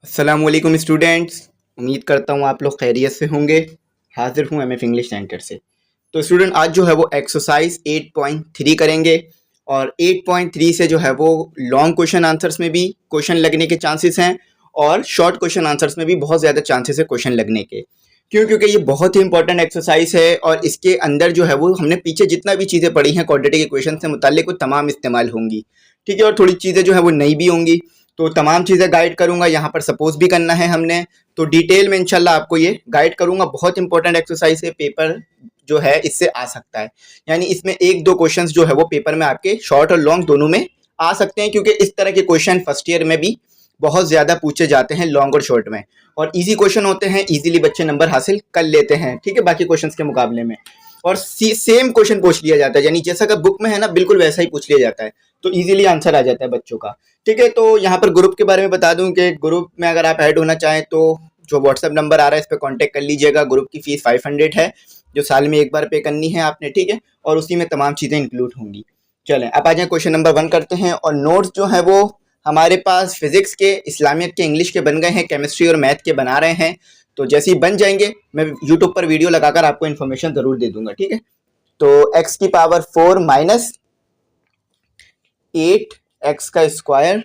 अस्सलामुअलैकुम स्टूडेंट्स। उम्मीद करता हूँ आप लोग खैरियत से होंगे। हाजिर हूँ एमएफ इंग्लिश सेंटर से। तो स्टूडेंट आज जो है वो एक्सरसाइज 8.3 करेंगे और 8.3 से जो है वो लॉन्ग क्वेश्चन आंसर्स में भी क्वेश्चन लगने के चांसेस हैं और शॉर्ट क्वेश्चन आंसर्स में भी बहुत ज़्यादा चांसेस है क्वेश्चन लगने के। क्यों? क्योंकि ये बहुत ही इंपॉर्टेंट एक्सरसाइज है और इसके अंदर जो है वो हमने पीछे जितना भी चीज़ें पढ़ी हैं क्वाड्रेटिक इक्वेशन से मुताल्लिक वो तमाम इस्तेमाल होंगी। ठीक है, और थोड़ी चीज़ें जो है वो नई भी होंगी। तो तमाम चीज़ें गाइड करूंगा, यहाँ पर सपोज भी करना है हमने, तो डिटेल में इंशाल्लाह आपको ये गाइड करूंगा। बहुत इंपॉर्टेंट एक्सरसाइज है, पेपर जो है इससे आ सकता है, यानी इसमें एक दो क्वेश्चंस जो है वो पेपर में आपके शॉर्ट और लॉन्ग दोनों में आ सकते हैं, क्योंकि इस तरह के क्वेश्चन फर्स्ट ईयर में भी बहुत ज़्यादा पूछे जाते हैं लॉन्ग और शॉर्ट में, और इजी क्वेश्चन होते हैं, इजीली बच्चे नंबर हासिल कर लेते हैं। ठीक है, बाकी क्वेश्चंस के मुकाबले में, और सेम क्वेश्चन पूछ लिया जाता है, यानी जैसा कि बुक में है ना बिल्कुल वैसा ही पूछ लिया जाता है, तो इजीली आंसर आ जाता है बच्चों का। ठीक है, तो यहाँ पर ग्रुप के बारे में बता दूं कि ग्रुप में अगर आप ऐड होना चाहें तो जो व्हाट्सएप नंबर आ रहा है इस पर कांटेक्ट कर लीजिएगा। ग्रुप की फीस 500 है, जो साल में एक बार पे करनी है आपने। ठीक है, और उसी में तमाम चीज़ें इंक्लूड होंगी। चलें अब आ जाए क्वेश्चन नंबर 1 करते हैं। और नोट्स जो है वो हमारे पास फिजिक्स के, इस्लामियत के, इंग्लिश के बन गए हैं, केमिस्ट्री और मैथ के बना रहे हैं। तो जैसे ही बन जाएंगे मैं यूट्यूब पर वीडियो लगाकर आपको इन्फॉर्मेशन ज़रूर दे दूंगा। ठीक है, तो एक्स की पावर 4 माइनस 8 एक्स का स्क्वायर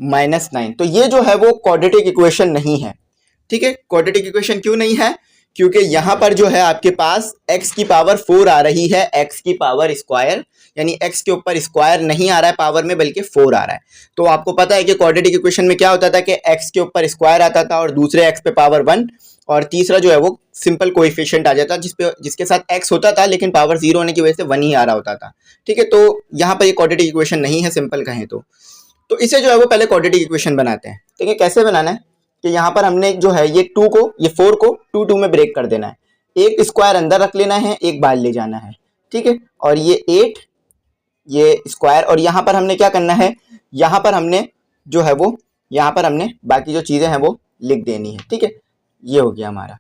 माइनस 9, तो ये जो है वो क्वाड्रेटिक इक्वेशन नहीं है। ठीक है, क्वाड्रेटिक इक्वेशन क्यों नहीं है? क्योंकि यहाँ पर जो है आपके पास x की पावर 4 आ रही है, x की पावर स्क्वायर, यानी x के ऊपर स्क्वायर नहीं आ रहा है पावर में, बल्कि 4 आ रहा है। तो आपको पता है कि क्वाड्रेटिक इक्वेशन में क्या होता था कि x के ऊपर स्क्वायर आता था और दूसरे x पे पावर 1, और तीसरा जो है वो सिंपल कोएफिशिएंट आ जाता जिसके साथ x होता था, लेकिन पावर 0 होने की वजह से 1 ही आ रहा होता था। ठीक है, तो यहाँ पर ये क्वाड्रेटिक इक्वेशन नहीं है, सिंपल कहें तो इसे जो है वो पहले क्वाड्रेटिक इक्वेशन बनाते हैं। ठीक है, कैसे बनाना है कि यहाँ पर हमने जो है ये 4 को 2 में ब्रेक कर देना है, एक स्क्वायर अंदर रख लेना है, एक बाहर ले जाना है। ठीक है, और ये 8 ये स्क्वायर, और यहाँ पर हमने क्या करना है, यहाँ पर हमने जो है वो यहाँ पर हमने बाकी जो चीज़ें हैं वो लिख देनी है। ठीक है, ये हो गया हमारा।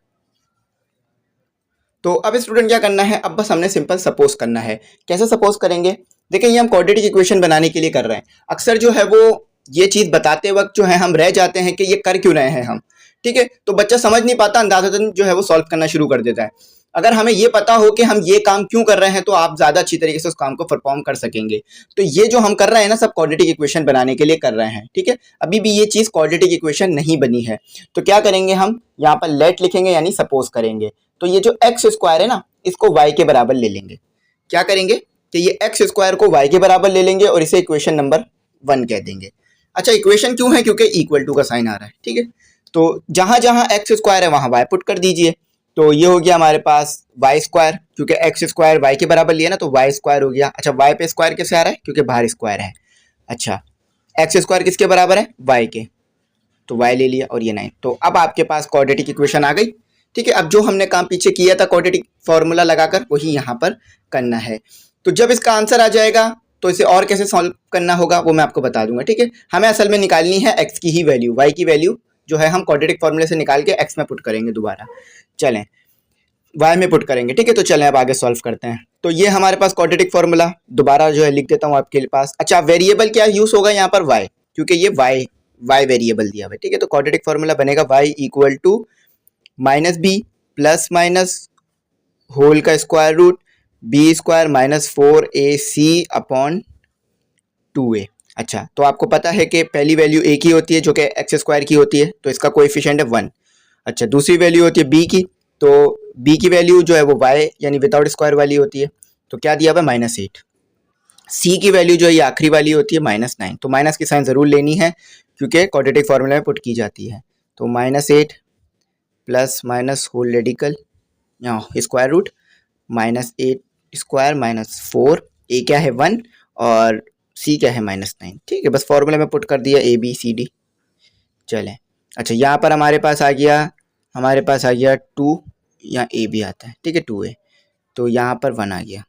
तो अब स्टूडेंट क्या करना है, अब बस हमने सिंपल सपोज करना है। कैसे सपोज करेंगे? देखिए, ये हम क्वाड्रेटिक इक्वेशन बनाने के लिए कर रहे हैं। अक्सर जो है वो ये चीज़ बताते वक्त जो है हम रह जाते हैं कि ये कर क्यों रहे हैं हम। ठीक है, तो बच्चा समझ नहीं पाता, अंदाज़तन जो है वो सॉल्व करना शुरू कर देता है। अगर हमें ये पता हो कि हम ये काम क्यों कर रहे हैं तो आप ज़्यादा अच्छी तरीके से उस काम को परफॉर्म कर सकेंगे। तो ये जो हम कर रहे हैं ना, सब क्वाड्रेटिक इक्वेशन बनाने के लिए कर रहे हैं। ठीक है, अभी भी ये चीज़ क्वाड्रेटिक इक्वेशन नहीं बनी है, तो क्या करेंगे, हम यहाँ पर लेट लिखेंगे, यानी सपोज करेंगे। तो ये जो एक्स स्क्वायर है ना, इसको वाई के बराबर ले लेंगे। क्या करेंगे कि ये एक्स स्क्वायर को वाई के बराबर ले लेंगे और इसे इक्वेशन नंबर 1 कह देंगे। अच्छा, इक्वेशन क्यों है? क्योंकि इक्वल टू का साइन आ रहा है। ठीक है, तो जहां जहां एक्स स्क्वायर है वहां वाई पुट कर दीजिए। तो ये हो गया हमारे पास वाई स्क्वायर, क्योंकि एक्स स्क्वायर वाई के बराबर लिया ना, तो वाई स्क्वायर हो गया। अच्छा, वाई पे स्क्वायर कैसे आ रहा है? क्योंकि बाहर स्क्वायर है। अच्छा, एक्स स्क्वायर किसके बराबर है? वाई के, तो वाई ले लिया, और ये 9। तो अब आपके पास क्वाड्रेटिक इक्वेशन आ गई। ठीक है, अब जो हमने काम पीछे किया था क्वाड्रेटिक फॉर्मूला लगाकर, वही यहाँ पर करना है। तो जब इसका आंसर आ जाएगा तो इसे और कैसे सॉल्व करना होगा वो मैं आपको बता दूंगा। ठीक है, हमें असल में निकालनी है एक्स की ही वैल्यू, वाई की वैल्यू जो है हम क्वाड्रेटिक फॉर्मूले से निकाल के एक्स में पुट करेंगे दोबारा। चलें, वाई में पुट करेंगे। ठीक है, तो चलें अब आगे सॉल्व करते हैं। तो ये हमारे पास क्वाड्रेटिक फॉर्मूला दोबारा जो है लिख देता हूँ आपके पास। अच्छा, वेरिएबल क्या यूज होगा यहाँ पर? वाई, क्योंकि ये वाई वेरिएबल दिया हुआ है। ठीक है, तो क्वाड्रेटिक फॉर्मूला बनेगा y equal to minus b plus minus whole का square root b square minus 4ac upon 2a। अच्छा, तो आपको पता है कि पहली वैल्यू a की होती है जो कि एक्स स्क्वायर की होती है, तो इसका कोएफिशिएंट है 1। अच्छा, दूसरी वैल्यू होती है b की, तो b की वैल्यू जो है वो y यानी विदाउट स्क्वायर वाली होती है, तो क्या दिया हुआ है? -8। c की वैल्यू जो है ये आखिरी वाली होती है -9, तो माइनस की साइन ज़रूर लेनी है क्योंकि क्वाड्रेटिक फार्मूला में पुट की जाती है। तो -8 प्लस माइनस होल रेडिकल यहाँ स्क्वायर रूट -8 स्क्वायर माइनस 4, ए क्या है 1 और सी क्या है -9। ठीक है, बस फॉर्मूला में पुट कर दिया ABCD। चलें, अच्छा यहाँ पर हमारे पास आ गया 2, यहाँ ए भी आता है। ठीक है, 2a, तो यहाँ पर 1 आ गया।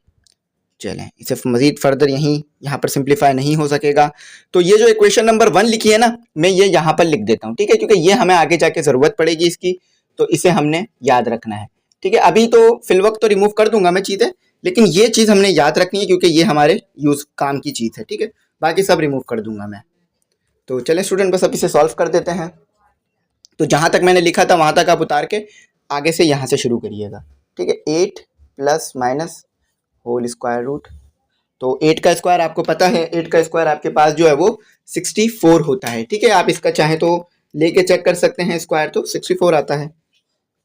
चलें, इसे मज़ीद फर्दर यहाँ पर सिंप्लीफाई नहीं हो सकेगा, तो ये जो इक्वेशन नंबर 1 लिखी है ना, मैं ये यहाँ पर लिख देता हूँ। ठीक है, क्योंकि ये हमें आगे जाके ज़रूरत पड़ेगी इसकी, तो इसे हमने याद रखना है। ठीक है, अभी तो फिल वक्त तो रिमूव कर दूंगा मैं चीज़ें, लेकिन ये चीज़ हमने याद रखनी है क्योंकि ये हमारे यूज़ काम की चीज़ है। ठीक है, बाकी सब रिमूव कर दूंगा मैं। तो चलें स्टूडेंट, बस अब इसे सॉल्व कर देते हैं। तो जहाँ तक मैंने लिखा था वहाँ तक आप उतार के आगे से यहाँ से शुरू करिएगा, ठीक है। 8 plus minus whole square root, तो 8 का स्क्वायर आपको पता है, 8 का स्क्वायर आपके पास जो है वो 64 होता है, ठीक है। आप इसका चाहे तो लेके चेक कर सकते हैं, स्क्वायर तो 64 आता है,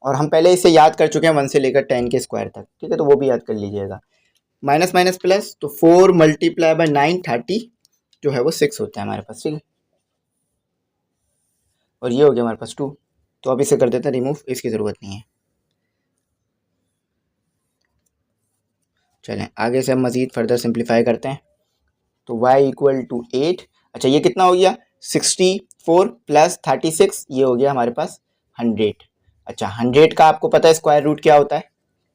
और हम पहले इसे याद कर चुके हैं 1 से लेकर 10 के स्क्वायर तक, ठीक है, तो वो भी याद कर लीजिएगा। माइनस माइनस प्लस, तो 4 मल्टीप्लाई बाय 9 30 जो है वो 6 होता है हमारे पास, ठीक है। और ये हो गया हमारे पास 2, तो अब इसे कर देते हैं रिमूव, इसकी ज़रूरत नहीं है। चलें आगे से हम मज़ीद फर्दर सिंप्लीफाई करते हैं, तो y इक्वल टू 8, अच्छा ये कितना हो गया 64 प्लस 36, ये हो गया हमारे पास 100। अच्छा 100 का आपको पता है स्क्वायर रूट क्या होता है,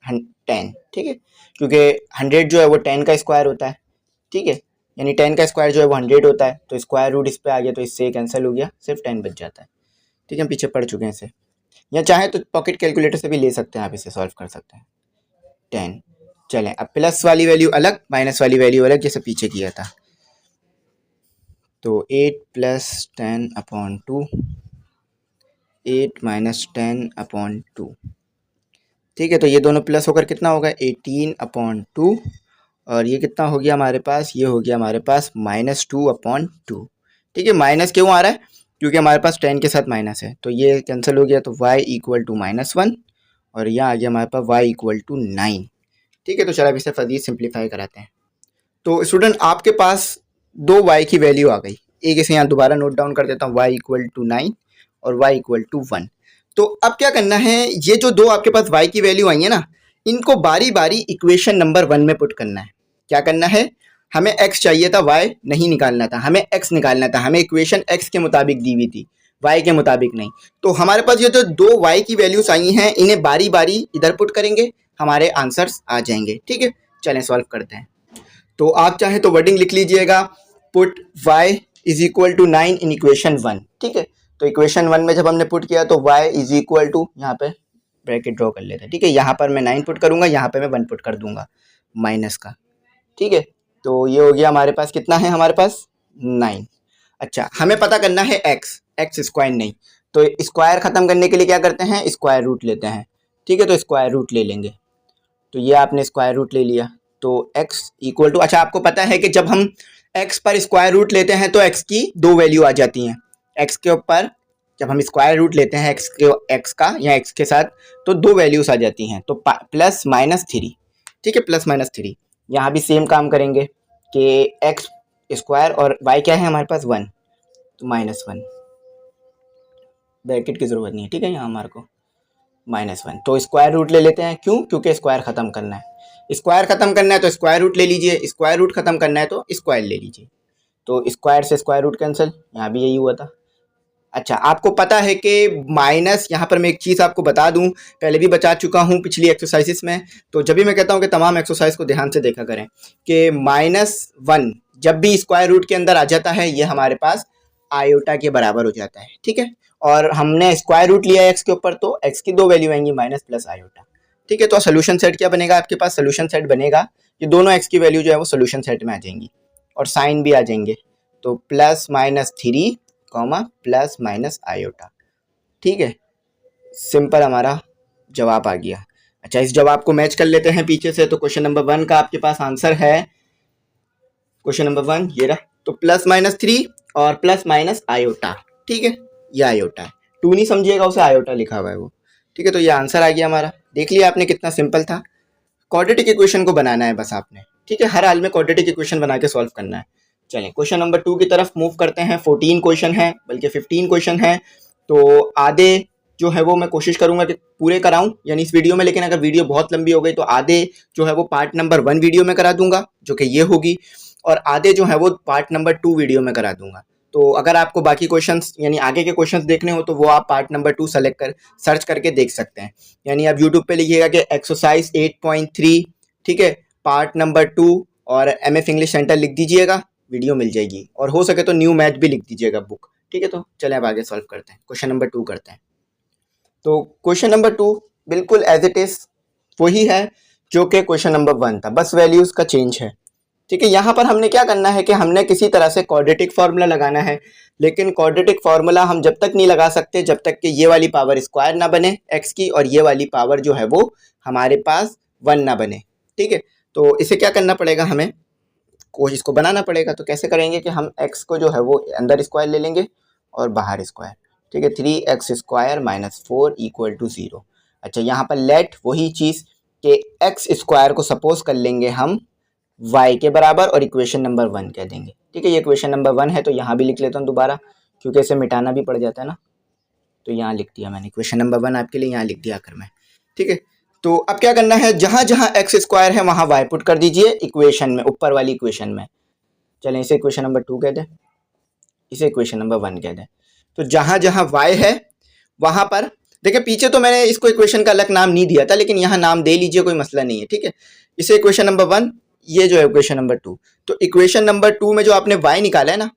10, ठीक है, क्योंकि 100 जो है वो 10 का स्क्वायर होता है, ठीक है, यानी 10 का स्क्वायर जो है वो 100 होता है, तो स्क्वायर रूट इस पे आ गया तो इससे कैंसिल हो गया, सिर्फ 10 बच जाता है, ठीक है। हम पीछे पढ़ चुके हैं इसे, या चाहे तो पॉकेट कैलकुलेटर से भी ले सकते हैं, आप इसे सॉल्व कर सकते हैं 10। चलें अब प्लस वाली वैल्यू अलग, माइनस वाली वैल्यू अलग, जैसे पीछे किया था, तो 8 प्लस 10 अपॉन 2, 8 माइनस 10 अपॉन 2, ठीक है, तो ये दोनों प्लस होकर कितना होगा 18 अपॉन 2, और ये कितना हो गया हमारे पास, ये हो गया हमारे पास -2 अपॉन 2, ठीक है। माइनस क्यों आ रहा है, क्योंकि हमारे पास 10 के साथ माइनस है, तो ये कैंसिल हो गया, तो y इक्वल टू -1, और यहाँ आ गया हमारे पास y इक्वल टू 9, ठीक है। तो चलो अब इसे फजीद सिंप्लीफाई कराते हैं। तो स्टूडेंट आपके पास दो y की वैल्यू आ गई, एक इसे यहाँ दोबारा नोट डाउन कर देता हूँ, y इक्वल टू 9 और y इक्वल टू 1। तो अब क्या करना है, ये जो दो आपके पास y की वैल्यू आई है ना, इनको बारी बारी इक्वेशन नंबर 1 में पुट करना है। क्या करना है, हमें x चाहिए था, y नहीं निकालना था, हमें x निकालना था, हमें इक्वेशन x के मुताबिक दी हुई थी, y के मुताबिक नहीं। तो हमारे पास ये जो दो y की वैल्यूज आई हैं, इन्हें बारी बारी इधर पुट करेंगे, हमारे आंसर्स आ जाएंगे, ठीक है। चलें सॉल्व करते हैं। तो आप चाहे तो वर्डिंग लिख लीजिएगा, put y is equal to 9 in equation 1, ठीक है। तो इक्वेशन 1 में जब हमने पुट किया तो y इज इक्वल टू, यहाँ पे ब्रैकेट ड्रॉ कर लेते हैं, ठीक है, यहाँ पर मैं 9 पुट करूंगा, यहाँ पे मैं 1 पुट कर दूंगा माइनस का, ठीक है। तो ये हो गया हमारे पास, कितना है हमारे पास 9। अच्छा हमें पता करना है x स्क्वायर नहीं, तो स्क्वायर खत्म करने के लिए क्या करते हैं, स्क्वायर रूट लेते हैं, ठीक है, तो स्क्वायर रूट ले लेंगे। तो ये आपने स्क्वायर रूट ले लिया, तो x इक्वल टू, अच्छा आपको पता है कि जब हम x पर स्क्वायर रूट लेते हैं तो x की दो वैल्यू आ जाती हैं, x के ऊपर जब हम स्क्वायर रूट लेते हैं x का या x के साथ, तो दो वैल्यूज आ जाती हैं, तो प्लस माइनस 3, ठीक है, प्लस माइनस 3। यहाँ भी सेम काम करेंगे कि x स्क्वायर और y क्या है हमारे पास 1, तो -1, ब्रैकेट की ज़रूरत नहीं है, ठीक है, यहाँ हमारे को -1, तो स्क्वायर रूट ले लेते हैं, क्यों, क्योंकि स्क्वायर खत्म करना है, स्क्वायर खत्म करना है तो स्क्वायर रूट ले लीजिए, स्क्वायर रूट खत्म करना है तो स्क्वायर ले लीजिए, तो स्क्वायर से स्क्वायर रूट कैंसिल, यहाँ भी यही हुआ था। अच्छा आपको पता है कि माइनस, यहाँ पर मैं एक चीज़ आपको बता दूं, पहले भी बता चुका हूँ पिछली एक्सरसाइजेस में, तो जब भी मैं कहता हूँ कि तमाम एक्सरसाइज को ध्यान से देखा करें कि -1 जब भी स्क्वायर रूट के अंदर आ जाता है, ये हमारे पास आयोटा के बराबर हो जाता है, ठीक है। और हमने स्क्वायर रूट लिया है एक्स के ऊपर, तो एक्स की दो वैल्यू आएंगी माइनस प्लस आयोटा, ठीक है। तो सोल्यूशन सेट क्या बनेगा आपके पास, सोल्यूशन सेट बनेगा कि दोनों एक्स की वैल्यू जो है वो सोल्यूशन सेट में आ जाएंगी और साइन भी आ जाएंगे, तो +-3 प्लस माइनस आयोटा, ठीक है, सिंपल हमारा जवाब आ गया। अच्छा इस जवाब को मैच कर लेते हैं पीछे से, तो क्वेश्चन नंबर 1 का आपके पास आंसर है, क्वेश्चन नंबर 1 ये रहा, तो +-3 और प्लस माइनस आयोटा, ठीक है, ये आयोटा है, 2 नहीं समझिएगा, उसे आयोटा लिखा हुआ है वो, ठीक है। तो ये आंसर आ गया हमारा, देख लिया आपने कितना सिंपल था। क्वाड्रेटिक इक्वेशन को बनाना है बस आपने, ठीक है, हर हाल में क्वाड्रेटिक इक्वेशन बना के सॉल्व करना है। चलें क्वेश्चन नंबर 2 की तरफ मूव करते हैं। 14 क्वेश्चन है, बल्कि 15 क्वेश्चन है, तो आधे जो है वो मैं कोशिश करूंगा कि पूरे कराऊं यानी इस वीडियो में, लेकिन अगर वीडियो बहुत लंबी हो गई तो आधे जो है वो पार्ट नंबर 1 वीडियो में करा दूंगा, जो कि ये होगी, और आधे जो है वो पार्ट नंबर 2 वीडियो में करा दूंगा। तो अगर आपको बाकी क्वेश्चंस यानी आगे के क्वेश्चंस देखने हो तो वो आप पार्ट नंबर 2 सेलेक्ट कर सर्च करके देख सकते हैं, यानी आप यूट्यूब पे लिखिएगा कि एक्सरसाइज 8.3, ठीक है, पार्ट नंबर 2, और MF इंग्लिश सेंटर लिख दीजिएगा, वीडियो मिल जाएगी, और हो सके तो न्यू मैथ भी लिख दीजिएगा बुक, ठीक है। तो चलें अब आगे सॉल्व करते हैं, क्वेश्चन नंबर 2 करते हैं। तो क्वेश्चन नंबर 2 बिल्कुल एज इट इज वही है जो कि क्वेश्चन नंबर 1 था, बस वैल्यूज का चेंज है, ठीक है, यहाँ पर हमने क्या करना है कि हमने किसी तरह से क्वाड्रेटिक फार्मूला लगाना है, लेकिन क्वाड्रेटिक फार्मूला हम जब तक नहीं लगा सकते जब तक कि ये वाली पावर स्क्वायर ना बने x की और ये वाली पावर जो है वो हमारे पास 1 ना बने। ठीक है, तो इसे क्या करना पड़ेगा, हमें कोई इसको बनाना पड़ेगा। तो कैसे करेंगे कि हम x को जो है वो अंदर स्क्वायर ले लेंगे और बाहर स्क्वायर। ठीक है, 3x square minus 4 equal to 0। अच्छा, यहाँ पर लेट वही चीज़ कि x स्क्वायर को सपोज कर लेंगे हम y के बराबर और इक्वेशन नंबर 1 कह देंगे। ठीक है, ये इक्वेशन नंबर 1 है तो यहाँ भी लिख लेता हूँ दोबारा, क्योंकि इसे मिटाना भी पड़ जाता है ना। तो यहाँ लिख दिया मैंने इक्वेशन नंबर 1 आपके लिए, यहाँ लिख दिया आखिर में। ठीक है, तो अब क्या करना है, जहाँ जहाँ एक्स स्क्वायर है वहाँ y पुट कर दीजिए इक्वेशन में, ऊपर वाली इक्वेशन में। चलें इसे इक्वेशन नंबर 2 कह दें, इसे इक्वेशन नंबर 1 कह दें। तो जहाँ जहाँ y है वहाँ पर देखिए, पीछे तो मैंने इसको इक्वेशन का अलग नाम नहीं दिया था, लेकिन यहाँ नाम दे लीजिए, कोई मसला नहीं है। ठीक है, इसे इक्वेशन नंबर 1, ये जो है इक्वेशन नंबर 2। तो इक्वेशन नंबर 2 में जो आपने y निकाला है ना,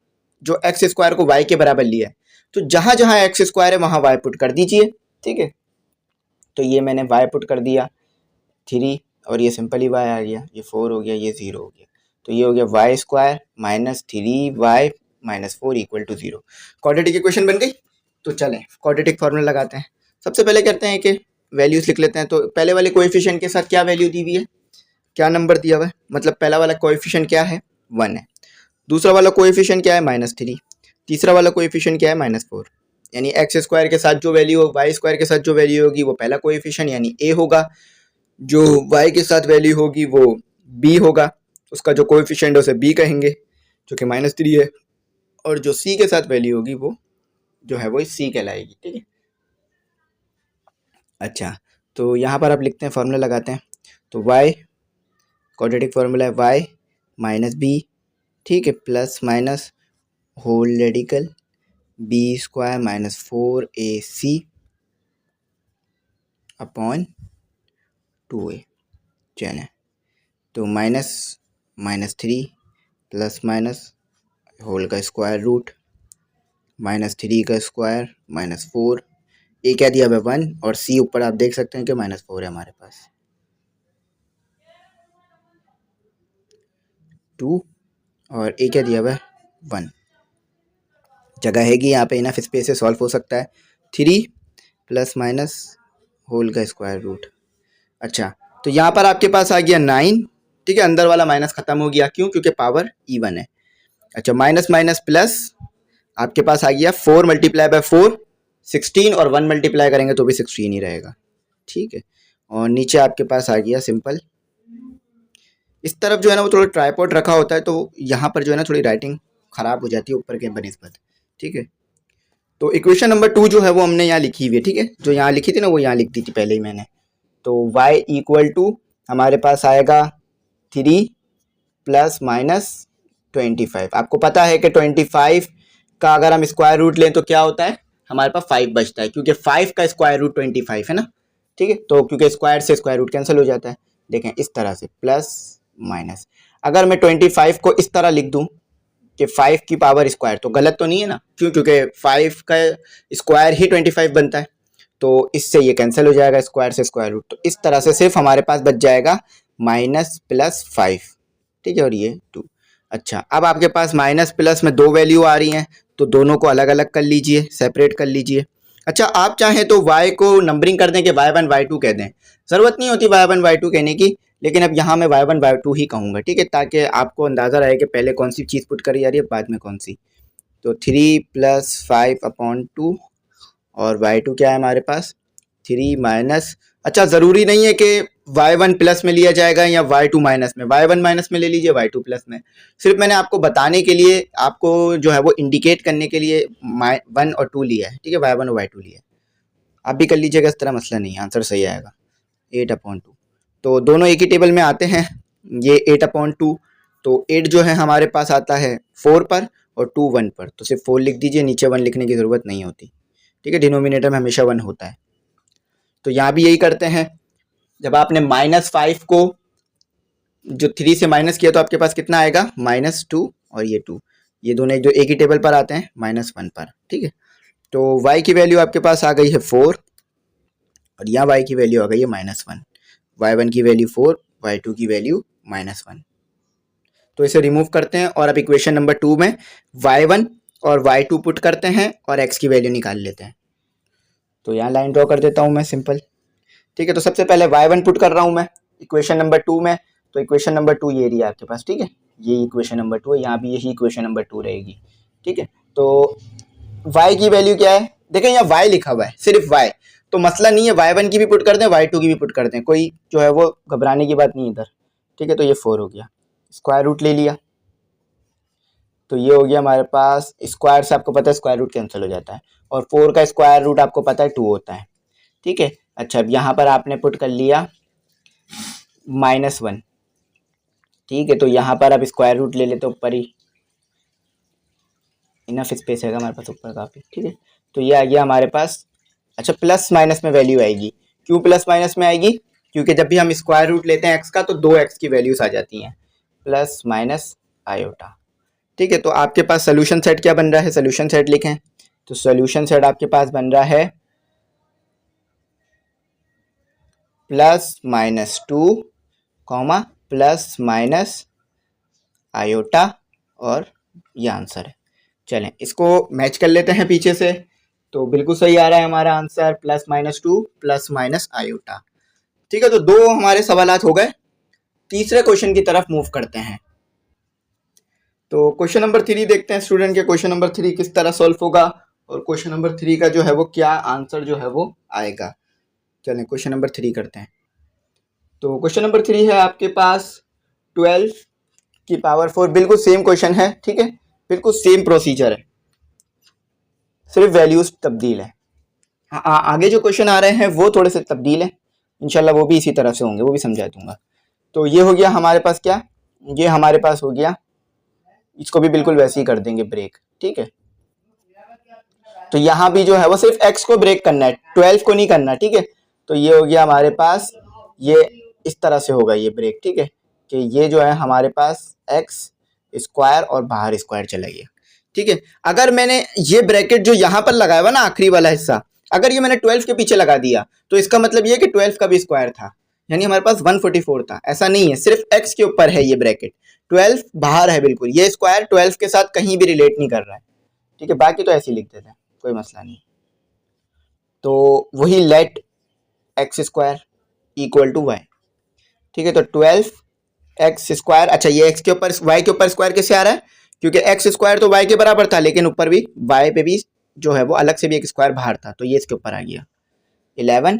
जो एक्स स्क्वायर को y के बराबर लिया है, तो जहाँ जहाँ एक्स स्क्वायर है वहाँ y पुट कर दीजिए। ठीक है, तो ये मैंने y पुट कर दिया 3, और ये सिंपल ही y आ गया, ये 4 हो गया, ये 0 हो गया। तो ये हो गया y square minus 3y minus 4 equal to 0। Quadratic equation बन गई। तो चलें क्वाड्रेटिक फार्मूला लगाते हैं। सबसे पहले करते हैं कि वैल्यूज लिख लेते हैं। तो पहले वाले कोएफिशिएंट के साथ क्या वैल्यू दी हुई है, क्या नंबर दिया हुआ है, मतलब पहला वाला कोएफिशिएंट क्या है, 1 है। दूसरा वाला कोएफिशिएंट क्या है, -3। तीसरा वाला कोएफिशिएंट क्या है, -4। यानी एक्स स्क्वायर के साथ जो वैल्यू हो, वाई स्क्वायर के साथ जो वैल्यू होगी वो पहला कोएफिशिएंट यानी ए होगा, जो y के साथ वैल्यू होगी वो b होगा, उसका जो कोएफिशिएंट है उसे b कहेंगे जो कि -3 है, और जो c के साथ वैल्यू होगी वो जो है वो c कहलाएगी। ठीक है, अच्छा तो यहाँ पर आप लिखते हैं, फार्मूला लगाते हैं। तो y क्वाड्रेटिक फार्मूला है y माइनस बी, ठीक है, plus minus whole radical b square minus 4ac upon 2a। चलें, तो -3 प्लस माइनस होल का स्क्वायर रूट -3 का स्क्वायर -4, ए क्या दिया है 1, और सी ऊपर आप देख सकते हैं कि -4 है हमारे पास 2, और ए क्या दिया हुआ है 1। जगह हैगी यहाँ पे, इनफ स्पेस से सॉल्व हो सकता है। 3 प्लस माइनस होल का स्क्वायर रूट। अच्छा, तो यहाँ पर आपके पास आ गया 9। ठीक है, अंदर वाला माइनस खत्म हो गया, क्यों, क्योंकि पावर इवन है। अच्छा, माइनस माइनस प्लस आपके पास आ गया 4 मल्टीप्लाई बाय 4 16, और 1 मल्टीप्लाई करेंगे तो भी 16 ही रहेगा। ठीक है, और नीचे आपके पास आ गया सिंपल। इस तरफ जो है ना वो थोड़ा ट्राइपॉड रखा होता है, तो यहाँ पर जो है ना थोड़ी राइटिंग ख़राब हो जाती है ऊपर के बनिस्बत। ठीक है, तो इक्वेशन नंबर 2 जो है वो हमने यहाँ लिखी हुई है। ठीक है, जो यहाँ लिखी थी ना वो यहाँ लिख दी थी पहले ही मैंने। तो y इक्वल टू हमारे पास आएगा 3 प्लस माइनस 25। आपको पता है कि 25 का अगर हम स्क्वायर रूट लें तो क्या होता है, हमारे पास 5 बचता है, क्योंकि 5 का स्क्वायर रूट 25 है ना। ठीक है, तो क्योंकि स्क्वायर से स्क्वायर रूट कैंसिल हो जाता है। देखें इस तरह से प्लस माइनस, अगर मैं 25 को इस तरह लिख दूं कि 5 की पावर स्क्वायर, तो गलत तो नहीं है ना, क्यों, क्योंकि 5 का स्क्वायर ही 25 बनता है, तो इससे ये कैंसिल हो जाएगा स्क्वायर से स्क्वायर रूट। तो इस तरह से सिर्फ हमारे पास बच जाएगा माइनस प्लस 5। ठीक है, और ये 2। अच्छा, अब आपके पास माइनस प्लस में 2 वैल्यू आ रही हैं, तो दोनों को अलग अलग कर लीजिए, सेपरेट कर लीजिए। अच्छा, आप चाहें तो y को नंबरिंग कर दें कि y1 y2 कह दें, ज़रूरत नहीं होती y1 y2 कहने की, लेकिन अब यहाँ मैं y1 y2 ही कहूँगा। ठीक है, ताकि आपको अंदाज़ा रहे कि पहले कौन सी चीज़ पुट करी जा रही है, बाद में कौन सी। तो 3 प्लस 5/2, और y2 क्या है हमारे पास 3 माइनस। अच्छा, ज़रूरी नहीं है कि y1 प्लस में लिया जाएगा या y2 माइनस में, y1 माइनस में ले लीजिए, y2 प्लस में। सिर्फ मैंने आपको बताने के लिए, आपको जो है वो इंडिकेट करने के लिए 1 और 2 लिया है। ठीक है, y1 और y2 लिया है। आप भी कर लीजिएगा इस तरह, मसला नहीं, आंसर सही आएगा 8/2। तो दोनों एक ही टेबल में आते हैं, ये 8/2। तो 8 जो है हमारे पास आता है 4 पर और 2 1 पर, तो सिर्फ 4 लिख दीजिए, नीचे 1 लिखने की ज़रूरत नहीं होती। ठीक है, डिनोमिनेटर में हमेशा 1 होता है। तो यहाँ भी यही करते हैं। जब आपने -5 को जो 3 से माइनस किया तो आपके पास कितना आएगा -2, और ये 2, ये दोनों जो एक ही टेबल पर आते हैं -1 पर। ठीक है, तो y की वैल्यू आपके पास आ गई है 4, और यहाँ y की वैल्यू आ गई है -1। y1 की वैल्यू 4, y2 की वैल्यू -1। तो इसे रिमूव करते हैं और अब इक्वेशन नंबर 2 में y1 और y2 पुट करते हैं और x की वैल्यू निकाल लेते हैं। तो यहाँ लाइन ड्रॉ कर देता हूँ मैं सिंपल। ठीक है, तो सबसे पहले y1 पुट कर रहा हूँ मैं इक्वेशन नंबर 2 में। तो इक्वेशन नंबर 2 ये रही है आपके पास। ठीक है, ये इक्वेशन नंबर 2 है, यहाँ भी यही इक्वेशन नंबर 2 रहेगी। ठीक है, तो y की वैल्यू क्या है, देखें यहाँ y लिखा हुआ है, सिर्फ y, तो मसला नहीं है, y1 की भी पुट कर दें, y2 की भी पुट कर दें, कोई जो है वो घबराने की बात नहीं इधर। ठीक है, तो ये 4 हो गया, स्क्वायर रूट ले लिया, तो ये हो गया हमारे पास। स्क्वायर से आपको पता है स्क्वायर रूट कैंसिल हो जाता है, और 4 का स्क्वायर रूट आपको पता है 2 होता है। ठीक है, अच्छा अब यहाँ पर आपने पुट कर लिया -1। ठीक है, तो यहाँ पर अब स्क्वायर रूट ले लेते ऊपर ही, इनफ स्पेस है हमारे पास ऊपर काफ़ी। ठीक है, तो ये आ गया हमारे पास। अच्छा, प्लस माइनस में वैल्यू आएगी, क्यों प्लस माइनस में आएगी, क्योंकि जब भी हम स्क्वायर रूट लेते हैं एक्स का तो 2x की वैल्यूज आ जाती हैं, प्लस माइनस आयोटा। ठीक है, तो आपके पास सोल्यूशन सेट क्या बन रहा है, सोल्यूशन सेट लिखें, तो सोल्यूशन सेट आपके पास बन रहा है +-2, प्लस माइनस आयोटा, और ये आंसर है। चलें इसको मैच कर लेते हैं पीछे से, तो बिल्कुल सही आ रहा है हमारा आंसर, +-2 प्लस माइनस आयोटा। ठीक है, तो 2 हमारे सवालात हो गए। तीसरे क्वेश्चन की तरफ मूव करते हैं। तो क्वेश्चन नंबर 3 देखते हैं स्टूडेंट के, क्वेश्चन नंबर 3 किस तरह सॉल्व होगा और क्वेश्चन नंबर 3 का जो है वो क्या आंसर जो है वो आएगा। चलें क्वेश्चन नंबर 3 करते हैं। तो क्वेश्चन नंबर 3 है आपके पास 12 की पावर 4, बिल्कुल सेम क्वेश्चन है। ठीक है, बिल्कुल सेम प्रोसीजर है, सिर्फ वैल्यूज तब्दील है। आगे जो क्वेश्चन आ रहे हैं वो थोड़े से तब्दील है, इंशाल्लाह वो भी इसी तरह से होंगे, वो भी समझा दूंगा। तो ये हो गया हमारे पास क्या, ये हमारे पास हो गया, इसको भी बिल्कुल वैसे ही कर देंगे ब्रेक। ठीक है, तो यहाँ भी जो है वो सिर्फ x को ब्रेक करना है, 12 को नहीं करना। ठीक है, तो ये हो गया हमारे पास, ये इस तरह से होगा ये ब्रेक। ठीक है, कि ये जो है हमारे पास x स्क्वायर और बाहर स्क्वायर चला गया। ठीक है, अगर मैंने ये ब्रैकेट जो यहाँ पर लगाया हुआ ना आखिरी वाला हिस्सा, अगर ये मैंने 12 के पीछे लगा दिया तो इसका मतलब ये कि 12 का भी स्क्वायर था, यानी हमारे पास 144 था। ऐसा नहीं है, सिर्फ x के ऊपर है ये ब्रैकेट, 12 बाहर है बिल्कुल, ये स्क्वायर 12 के साथ कहीं भी रिलेट नहीं कर रहा है। ठीक है, बाकी तो ऐसे ही लिख देते हैं, कोई मसला नहीं। तो वही let x square equal to y. ठीक है, तो 12 एक्स स्क्वायर, अच्छा ये एक्स के ऊपर वाई के ऊपर स्क्वायर कैसे आ रहा है, क्योंकि एक्स स्क्वायर तो वाई के बराबर था, लेकिन ऊपर भी वाई पे भी जो है वो अलग से भी एक स्क्वायर बाहर था, तो ये इसके ऊपर आ गया 11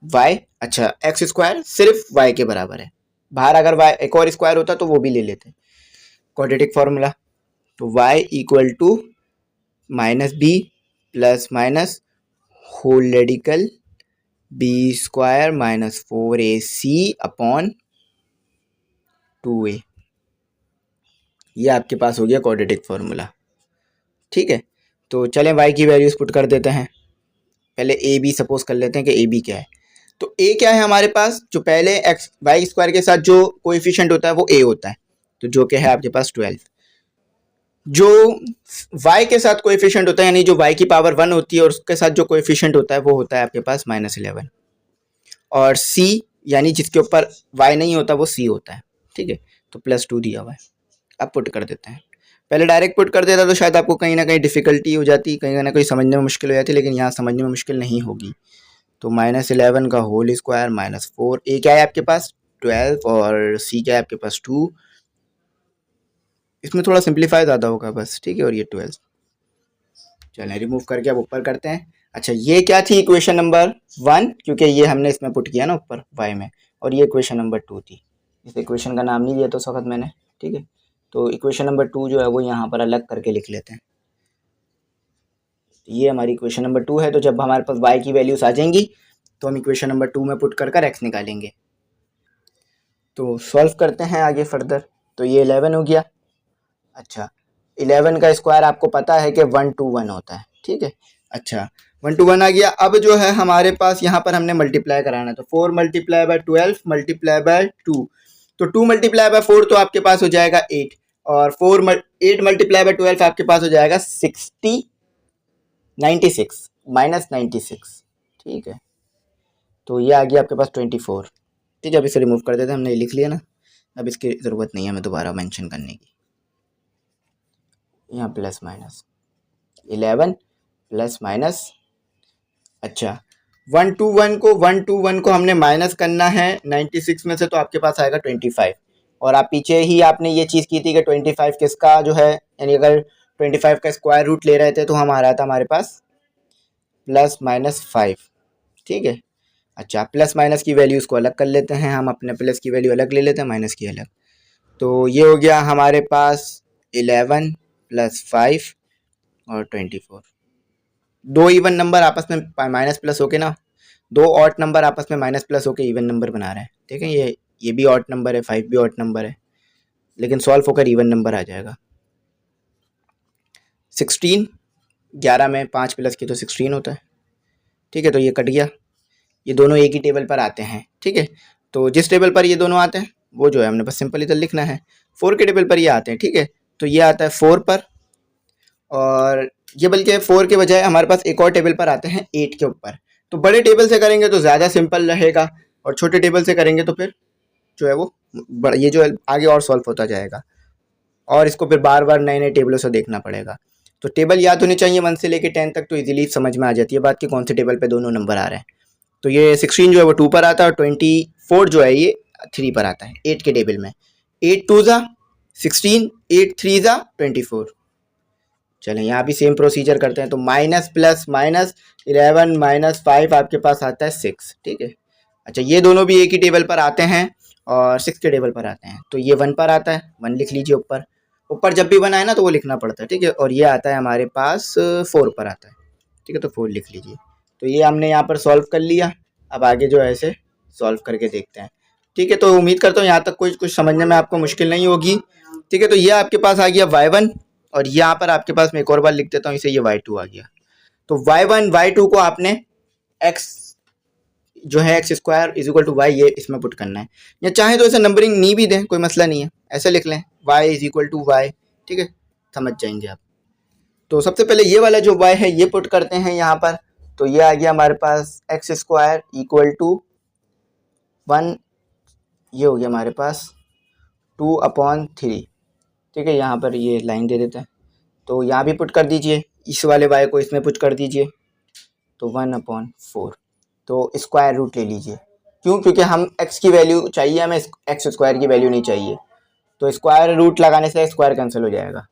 वाई। अच्छा एक्स स्क्वायर सिर्फ वाई के बराबर है, बाहर अगर वाई एक और स्क्वायर होता तो वो भी ले लेते, क्वाड्रेटिक फार्मूला। तो y equal to -b plus minus whole radical b square -4ac upon 2a, ये आपके पास हो गया क्वाड्रेटिक फार्मूला। ठीक है, तो चलें y की वैल्यूज पुट कर देते हैं। पहले ए बी सपोज कर लेते हैं कि ए बी क्या है। तो a क्या है हमारे पास, जो पहले एक्स वाई स्क्वायर के साथ जो कोएफिशिएंट होता है वो a होता है, तो जो कि है आपके पास 12। जो y के साथ कोएफिशिएंट होता है, यानी जो y की पावर 1 होती है और उसके साथ जो कोएफिशिएंट होता है वो होता है आपके पास -11, और c यानी जिसके ऊपर y नहीं होता वो c होता है। ठीक है, तो +2 दिया हुआ है। अब पुट कर देते हैं, पहले डायरेक्ट पुट कर देता तो शायद आपको कहीं ना कहीं डिफिकल्टी हो जाती, कहीं ना कहीं समझने में मुश्किल हो जाती, लेकिन यहाँ समझने में मुश्किल नहीं होगी। तो -11 का होल स्क्वायर -4, ए क्या है आपके पास 12 और सी क्या है आपके पास 2, इसमें थोड़ा सिंप्लीफाई ज़्यादा होगा बस। ठीक है, और ये 12, चलें रिमूव करके अब ऊपर करते हैं। अच्छा ये क्या थी इक्वेशन नंबर 1, क्योंकि ये हमने इसमें पुट किया ना ऊपर y में, और ये इक्वेशन नंबर 2 थी, इस इक्वेशन का नाम नहीं दिया तो उस वक्त मैंने। ठीक है, तो इक्वेशन नंबर 2 जो है वो यहाँ पर अलग करके लिख लेते हैं। ये हमारी इक्वेशन नंबर 2 है, तो जब हमारे पास y की वैल्यूज आ जाएंगी तो हम इक्वेशन नंबर 2 में पुट कर x निकालेंगे। तो सॉल्व करते हैं आगे फर्दर। तो ये 11 हो गया। अच्छा 11 का स्क्वायर आपको पता है कि 121 होता है। ठीक है, अच्छा 121 आ गया। अब जो है हमारे पास यहाँ पर हमने मल्टीप्लाई कराना है, तो 4 मल्टीप्लाई बाय 12 मल्टीप्लाई बाय 2, तो 2 मल्टीप्लाई बाय 4 तो आपके पास हो जाएगा 8, और 8 मल्टीप्लाई बाय 12 आपके पास हो जाएगा 96 -96। ठीक है, तो ये आ गया आपके पास 24। ठीक है, अब इसे रिमूव कर देते हैं, हमने लिख लिया ना, अब इसकी ज़रूरत नहीं है हमें दोबारा मेंशन करने की। यहाँ प्लस माइनस 11 प्लस माइनस, अच्छा 1 को हमने माइनस करना है 96 में से, तो आपके पास आएगा 25। और आप पीछे ही आपने ये चीज़ की थी कि 25 किसका जो है, यानी अगर 25 का स्क्वायर रूट ले रहे थे तो हमारे पास प्लस माइनस 5, ठीक है। अच्छा, प्लस माइनस की वैल्यूज़ को अलग कर लेते हैं हम, अपने प्लस की वैल्यू अलग ले लेते हैं, माइनस की अलग। तो ये हो गया हमारे पास 11 प्लस 5 और 24। दो इवन नंबर आपस में माइनस प्लस होके ना, दो ऑड नंबर आपस में माइनस प्लस होके इवन नंबर बना रहे हैं। देखें ये भी ऑड नंबर है, 5 भी ऑड नंबर है, लेकिन सॉल्व होकर इवन नंबर आ जाएगा। 16, 11 में 5 प्लस की तो 16 होता है, ठीक है। तो ये कट गया, ये दोनों एक ही टेबल पर आते हैं, ठीक है। तो जिस टेबल पर ये दोनों आते हैं वो जो है हमने बस सिंपल इधर लिखना है। 4 के टेबल पर ये आते हैं, ठीक है। तो ये आता है 4 पर, और ये बल्कि 4 के बजाय हमारे पास एक और टेबल पर आते हैं 8 के ऊपर। तो बड़े टेबल से करेंगे तो ज़्यादा सिंपल रहेगा, और छोटे टेबल से करेंगे तो फिर जो है वो ये जो है आगे और सॉल्व होता जाएगा, और इसको फिर बार बार नए नए टेबलों से देखना पड़ेगा। तो टेबल याद होनी चाहिए 1 से लेकर 10 तक, तो इजीली समझ में आ जाती है बात कि कौन से टेबल पे दोनों नंबर आ रहे हैं। तो ये 16 जो है वो 2 पर आता है, और 24 जो है ये 3 पर आता है 8 के टेबल में। 8 2 ज़ा 16, 8 3 ज़ा 24। चलें यहाँ भी सेम प्रोसीजर करते हैं। तो माइनस प्लस माइनस 11 माइनस 5 आपके पास आता है 6, ठीक है। अच्छा, ये दोनों भी एक ही टेबल पर आते हैं और 6 के टेबल पर आते हैं। तो ये 1 पर आता है, 1 लिख लीजिए ऊपर। ऊपर जब भी 1 आए ना तो वो लिखना पड़ता है, ठीक है। और ये आता है हमारे पास 4 पर आता है, ठीक है। तो 4 लिख लीजिए। तो ये हमने यहाँ पर सॉल्व कर लिया। अब आगे जो है ऐसे सॉल्व करके देखते हैं, ठीक है। तो उम्मीद करता हूँ यहाँ तक कुछ समझने में आपको मुश्किल नहीं होगी, ठीक है। तो ये आपके पास आ गया y1, और यहाँ पर आपके पास मैं एक और बार लिख देता हूँ इसे, ये y2 आ गया। तो y1 y2 को आपने x जो है x square is equal to y, ये इसमें पुट करना है, या चाहे तो ऐसे नंबरिंग नहीं भी दें, कोई मसला नहीं है, ऐसे लिख लें y is equal to y, ठीक है, समझ जाएंगे आप। तो सबसे पहले ये वाला जो y है ये पुट करते हैं यहाँ पर। तो ये आ गया हमारे पास एक्स स्क्वायर इक्वल टू 1, ये हो गया हमारे पास 2/3, ठीक है। यहाँ पर ये लाइन दे देते हैं, तो यहाँ भी पुट कर दीजिए, इस वाले y को इसमें पुट कर दीजिए, तो 1/4। तो स्क्वायर रूट ले लीजिए, क्यों? क्योंकि हम x की वैल्यू चाहिए, हमें एक्स स्क्वायर की वैल्यू नहीं चाहिए। तो स्क्वायर रूट लगाने से स्क्वायर कैंसिल हो जाएगा।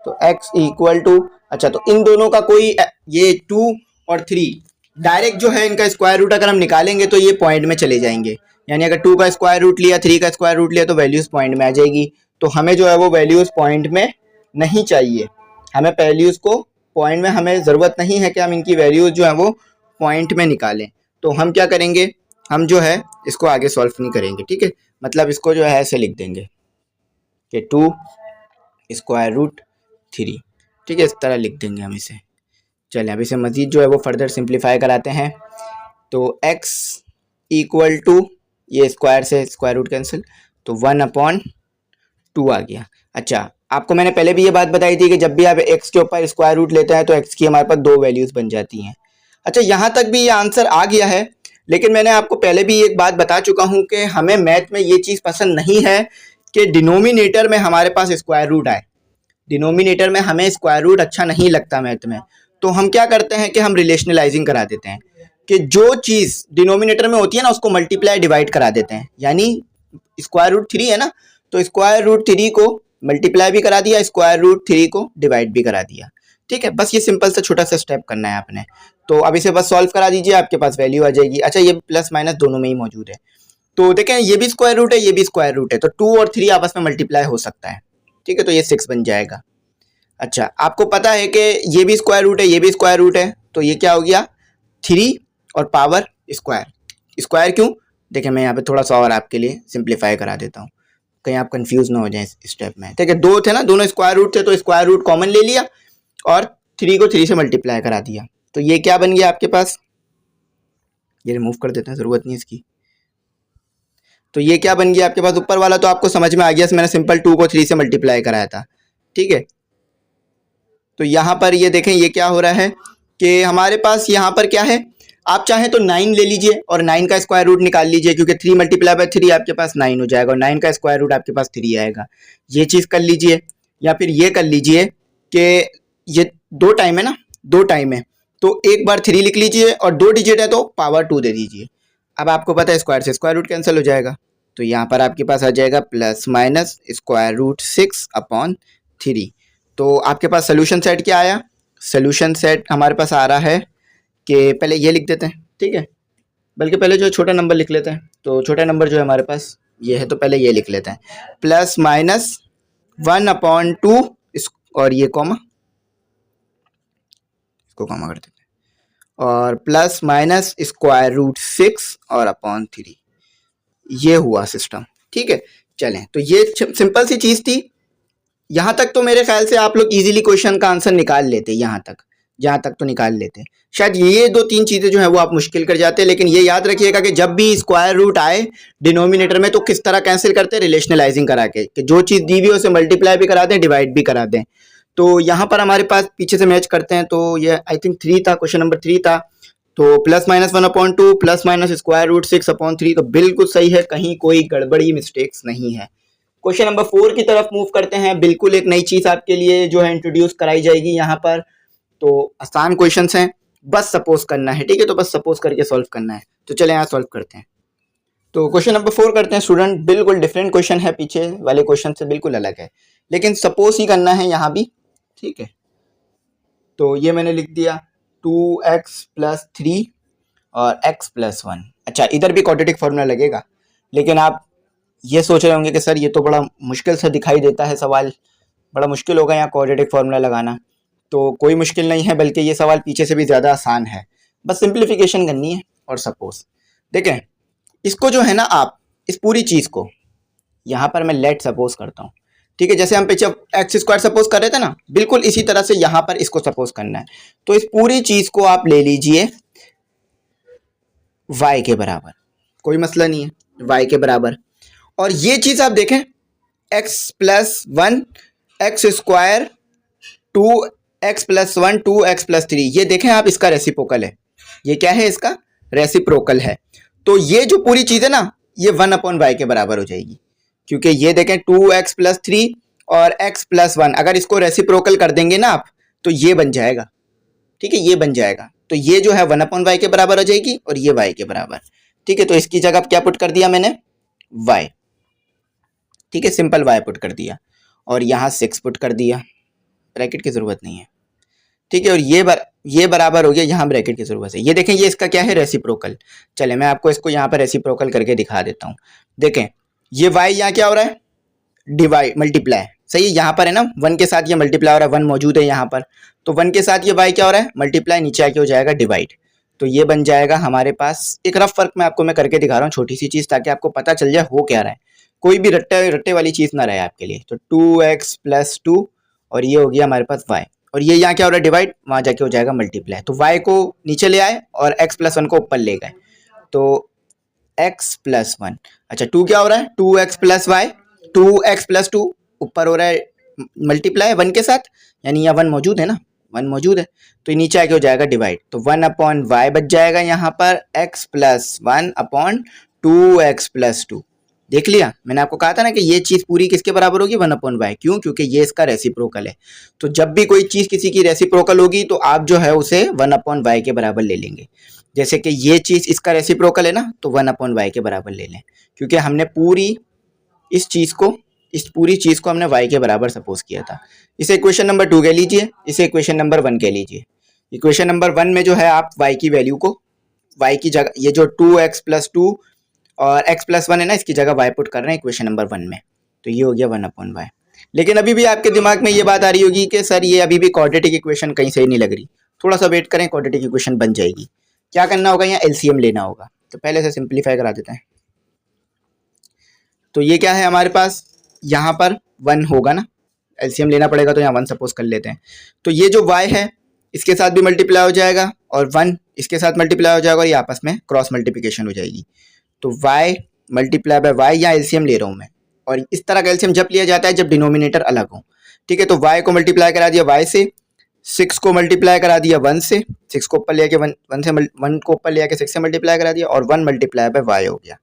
तो x इक्वल टू, अच्छा तो इन दोनों का कोई, ये 2 और 3 डायरेक्ट जो है इनका स्क्वायर रूट अगर हम निकालेंगे तो ये पॉइंट में चले जाएंगे, यानी अगर 2 का स्क्वायर रूट लिया, 3 का स्क्वायर रूट लिया तो वैल्यूज़ पॉइंट में आ जाएगी। तो हमें जो है वो वैल्यूज़ पॉइंट में नहीं चाहिए, हमें वैल्यूज़ को पॉइंट में, हमें ज़रूरत नहीं है कि हम इनकी वैल्यूज़ जो है वो पॉइंट में निकालें। तो हम क्या करेंगे, हम जो है इसको आगे सॉल्व नहीं करेंगे, ठीक है। मतलब इसको जो है ऐसे लिख देंगे कि 2 स्क्वायर रूट 3, ठीक है, इस तरह लिख देंगे हम इसे। चलिए अब इसे मज़ीद जो है वो फर्दर सिंप्लीफाई कराते हैं। तो x इक्वल टू, ये स्क्वायर से स्क्वायर रूट कैंसिल, तो 1/2 आ गया। अच्छा, आपको मैंने पहले भी ये बात बताई थी कि जब भी आप x के ऊपर स्क्वायर रूट लेते हैं तो x की हमारे पास 2 वैल्यूज़ बन जाती हैं। अच्छा, यहाँ तक भी ये आंसर आ गया है, लेकिन मैंने आपको पहले भी एक बात बता चुका हूँ कि हमें मैथ में ये चीज़ पसंद नहीं है कि डिनोमिनेटर में हमारे पास स्क्वायर रूट आए। डिनोमिनेटर में हमें स्क्वायर रूट अच्छा नहीं लगता मैथ में। तो हम क्या करते हैं कि हम रिलेशनलाइजिंग करा देते हैं, कि जो चीज़ डिनोमिनेटर में होती है ना उसको मल्टीप्लाई डिवाइड करा देते हैं। यानी स्क्वायर रूट 3 है ना, तो स्क्वायर रूट 3 को मल्टीप्लाई भी करा दिया, स्क्वायर रूट 3 को डिवाइड भी करा दिया, ठीक है। बस ये सिंपल सा छोटा सा स्टेप करना है आपने। तो अब इसे बस सॉल्व करा दीजिए, आपके पास वैल्यू आ जाएगी। अच्छा, ये प्लस माइनस दोनों में ही मौजूद है, तो देखें ये भी स्क्वायर रूट है, ये भी स्क्वायर रूट है, तो 2 और 3 आपस में मल्टीप्लाई हो सकता है, ठीक है। तो ये 6 बन जाएगा। अच्छा, आपको पता है कि ये भी स्क्वायर रूट है, ये भी स्क्वायर रूट है, तो ये क्या हो गया 3 और पावर स्क्वायर। स्क्वायर क्यों, देखिए मैं यहाँ पे थोड़ा सा और आपके लिए सिंप्लीफाई करा देता हूँ, कहीं आप कंफ्यूज ना हो जाए इस स्टेप में। ठीक है, 2 थे ना, दोनों स्क्वायर रूट थे, तो स्क्वायर रूट कॉमन ले लिया और 3 को 3 से मल्टीप्लाई करा दिया, तो ये क्या बन गया आपके पास, ये रिमूव कर देते हैं, ज़रूरत नहीं इसकी। तो ये क्या बन गया आपके पास, ऊपर वाला तो आपको समझ में आ गया, मैंने सिंपल 2 को 3 से मल्टीप्लाई कराया था, ठीक है। तो यहाँ पर ये देखें ये क्या हो रहा है कि हमारे पास यहाँ पर क्या है, आप चाहें तो 9 ले लीजिए और 9 का स्क्वायर रूट निकाल लीजिए, क्योंकि 3 मल्टीप्लाई बाय 3 आपके पास 9 हो जाएगा और 9 का स्क्वायर रूट आपके पास 3 आएगा। ये चीज़ कर लीजिए, या फिर ये कर लीजिए कि ये 2 टाइम है ना, 2 टाइम है तो एक बार 3 लिख लीजिए और 2 डिजिट है तो पावर 2 दे दीजिए। अब आपको पता है स्क्वायर से स्क्वायर रूट कैंसिल हो जाएगा, तो यहाँ पर आपके पास आ जाएगा प्लस माइनस स्क्वायर रूट 6/3। तो आपके पास सोल्यूशन सेट क्या आया? सोल्यूशन सेट हमारे पास आ रहा है कि पहले ये लिख देते हैं, ठीक है, बल्कि पहले जो छोटा नंबर लिख लेते हैं। तो छोटा नंबर जो है हमारे पास ये है, तो पहले ये लिख लेते हैं, प्लस माइनस 1/2 और ये कॉमा, इसको कॉमा कर देते हैं, और प्लस माइनस स्क्वायर रूट 6 और अपॉन 3। ये हुआ सिस्टम, ठीक है। चलें, तो ये सिंपल सी चीज़ थी। यहाँ तक तो मेरे ख्याल से आप लोग इजीली क्वेश्चन का आंसर निकाल लेते, यहाँ तक तो निकाल लेते। शायद ये 2-3 चीज़ें जो है वो आप मुश्किल कर जाते हैं, लेकिन ये याद रखिएगा कि जब भी स्क्वायर रूट आए डिनोमिनेटर में तो किस तरह कैंसिल करते हैं, रिलेशनलाइजिंग करा के, कि जो चीज़ दी हुई है उसे मल्टीप्लाई भी करा दें, डिवाइड भी करा दें। तो यहाँ पर हमारे पास पीछे से मैच करते हैं, तो ये आई थिंक 3 था, क्वेश्चन नंबर 3 था। तो plus minus 1/2 plus minus square root 6/3, तो बिल्कुल सही है, कहीं कोई गड़बड़ी मिस्टेक्स नहीं है। क्वेश्चन नंबर 4 की तरफ मूव करते हैं। बिल्कुल एक नई चीज़ आपके लिए जो है इंट्रोड्यूस कराई जाएगी यहाँ पर। तो आसान क्वेश्चंस हैं, बस सपोज करना है, ठीक है, तो बस सपोज करके सॉल्व करना है। तो चले यहाँ सॉल्व करते हैं। तो क्वेश्चन नंबर 4 करते हैं स्टूडेंट। बिल्कुल डिफरेंट क्वेश्चन है, पीछे वाले क्वेश्चन से बिल्कुल अलग है, लेकिन सपोज ही करना है यहाँ भी, ठीक है। तो ये मैंने लिख दिया 2x + 3 और x + 1। अच्छा, इधर भी क्वाड्रेटिक फॉर्मूला लगेगा, लेकिन आप ये सोच रहे होंगे कि सर ये तो बड़ा मुश्किल सा दिखाई देता है सवाल, बड़ा मुश्किल होगा यहाँ क्वाड्रेटिक फॉर्मूला लगाना। तो कोई मुश्किल नहीं है, बल्कि ये सवाल पीछे से भी ज़्यादा आसान है। बस सिंप्लीफिकेशन करनी है और सपोज। देखें, इसको जो है ना, आप इस पूरी चीज़ को यहाँ पर मैं लेट सपोज करता हूँ, ठीक है। जैसे हम पीछे x² सपोज कर रहे थे ना, बिल्कुल इसी तरह से यहाँ पर इसको सपोज करना है। तो इस पूरी चीज़ को आप ले लीजिए y के बराबर, कोई मसला नहीं है, y के बराबर। और ये चीज़ आप देखें, x + 1 x², 2x + 1 2x + 3, ये देखें आप, इसका रेसिप्रोकल है। ये क्या है? इसका रेसिप्रोकल है। तो ये जो पूरी चीज़ है ना, ये 1/y के बराबर हो जाएगी, क्योंकि ये देखें 2x + 3 और x + 1, अगर इसको रेसिप्रोकल कर देंगे ना आप, तो ये बन जाएगा, ठीक है, ये बन जाएगा। तो ये जो है 1/y के बराबर हो जाएगी और ये y के बराबर, ठीक है। तो इसकी जगह क्या पुट कर दिया मैंने? y, ठीक है, सिंपल y पुट कर दिया और यहाँ 6 पुट कर दिया, ब्रैकेट की ज़रूरत नहीं है, ठीक है। और ये बराबर हो गया, यहाँ ब्रैकेट की ज़रूरत है। ये देखें, ये इसका क्या है? रेसिप्रोकल। चले मैं आपको इसको यहाँ पर रेसिप्रोकल करके दिखा देता हूँ। देखें, ये y यहाँ क्या हो रहा है? डिवाइड, मल्टीप्लाई, सही है। यहाँ पर है ना 1 के साथ ये मल्टीप्लाई हो रहा है, 1 मौजूद है यहाँ पर, तो 1 के साथ ये y क्या हो रहा है? मल्टीप्लाई, नीचे आके हो जाएगा डिवाइड। तो ये बन जाएगा हमारे पास, एक रफ फर्क में आपको मैं करके दिखा रहा हूँ, छोटी सी चीज़, ताकि आपको पता चल जाए हो क्या रहा है, कोई भी रट्टे वाली चीज़ ना रहे आपके लिए। तो 2x + 2 और ये हो गया हमारे पास y, और ये यहाँ क्या हो रहा है? डिवाइड, वहाँ जाके हो जाएगा मल्टीप्लाई। तो y को नीचे ले आए और x + 1 को ऊपर ले गए, तो x + 1। अच्छा, 2 क्या हो रहा है? 2x + y, 2x + 2 ऊपर हो रहा है मल्टीप्लाई 1 के साथ, यानी यहाँ 1 मौजूद है ना, 1 मौजूद है, तो नीचे आके हो जाएगा डिवाइड। तो 1/y बच जाएगा यहाँ पर, x + 1/2x + 2। देख लिया, मैंने आपको कहा था ना कि ये चीज़ पूरी किसके बराबर होगी? 1/y। क्यों? क्योंकि ये इसका रेसिप्रोकल है। तो जब भी कोई चीज़ किसी की रेसिप्रोकल होगी तो आप जो है उसे 1/y के बराबर ले लेंगे। जैसे कि ये चीज़ इसका रेसिप्रोकल है ना, तो 1/y के बराबर ले लें, क्योंकि हमने इस पूरी चीज़ को हमने y के बराबर सपोज किया था। इसे इक्वेशन नंबर 2 कह लीजिए, इसे इक्वेशन नंबर 1 कह लीजिए। इक्वेशन नंबर 1 में जो है आप y की वैल्यू को, y की जगह ये जो 2x + 2 और x + 1 है ना, इसकी जगह y पुट कर रहे हैं इक्वेशन नंबर 1 में, तो ये हो गया 1/y। लेकिन अभी भी आपके दिमाग में ये बात आ रही होगी कि सर ये अभी भी क्वाड्रेटिक इक्वेशन कहीं सही नहीं लग रही, थोड़ा सा वेट करें, क्वाड्रेटिक इक्वेशन बन जाएगी। क्या करना होगा? यहाँ एलसीएम लेना होगा, तो पहले से सिंप्लीफाई करा देते हैं। तो ये क्या है हमारे पास? यहाँ पर 1 होगा ना, एलसीएम लेना पड़ेगा, तो यहाँ 1 सपोज कर लेते हैं। तो ये जो y है इसके साथ भी मल्टीप्लाई हो जाएगा और 1 इसके साथ मल्टीप्लाई हो जाएगा और ये आपस में क्रॉस मल्टीप्लिकेशन हो जाएगी। तो y × y, या एलसीएम ले रहा हूँ मैं, और इस तरह का एलसीएम जब लिया जाता है जब डिनोमिनेटर अलग हो, ठीक है। तो y को मल्टीप्लाई करा दिया y से, 6 को मल्टीप्लाई करा दिया 1 से, 6 को ऊपर ले आके 1 से 1 को ऊपर ले आके 6 से मल्टीप्लाई करा दिया और 1 मल्टीप्लाई बाय वाई हो गया।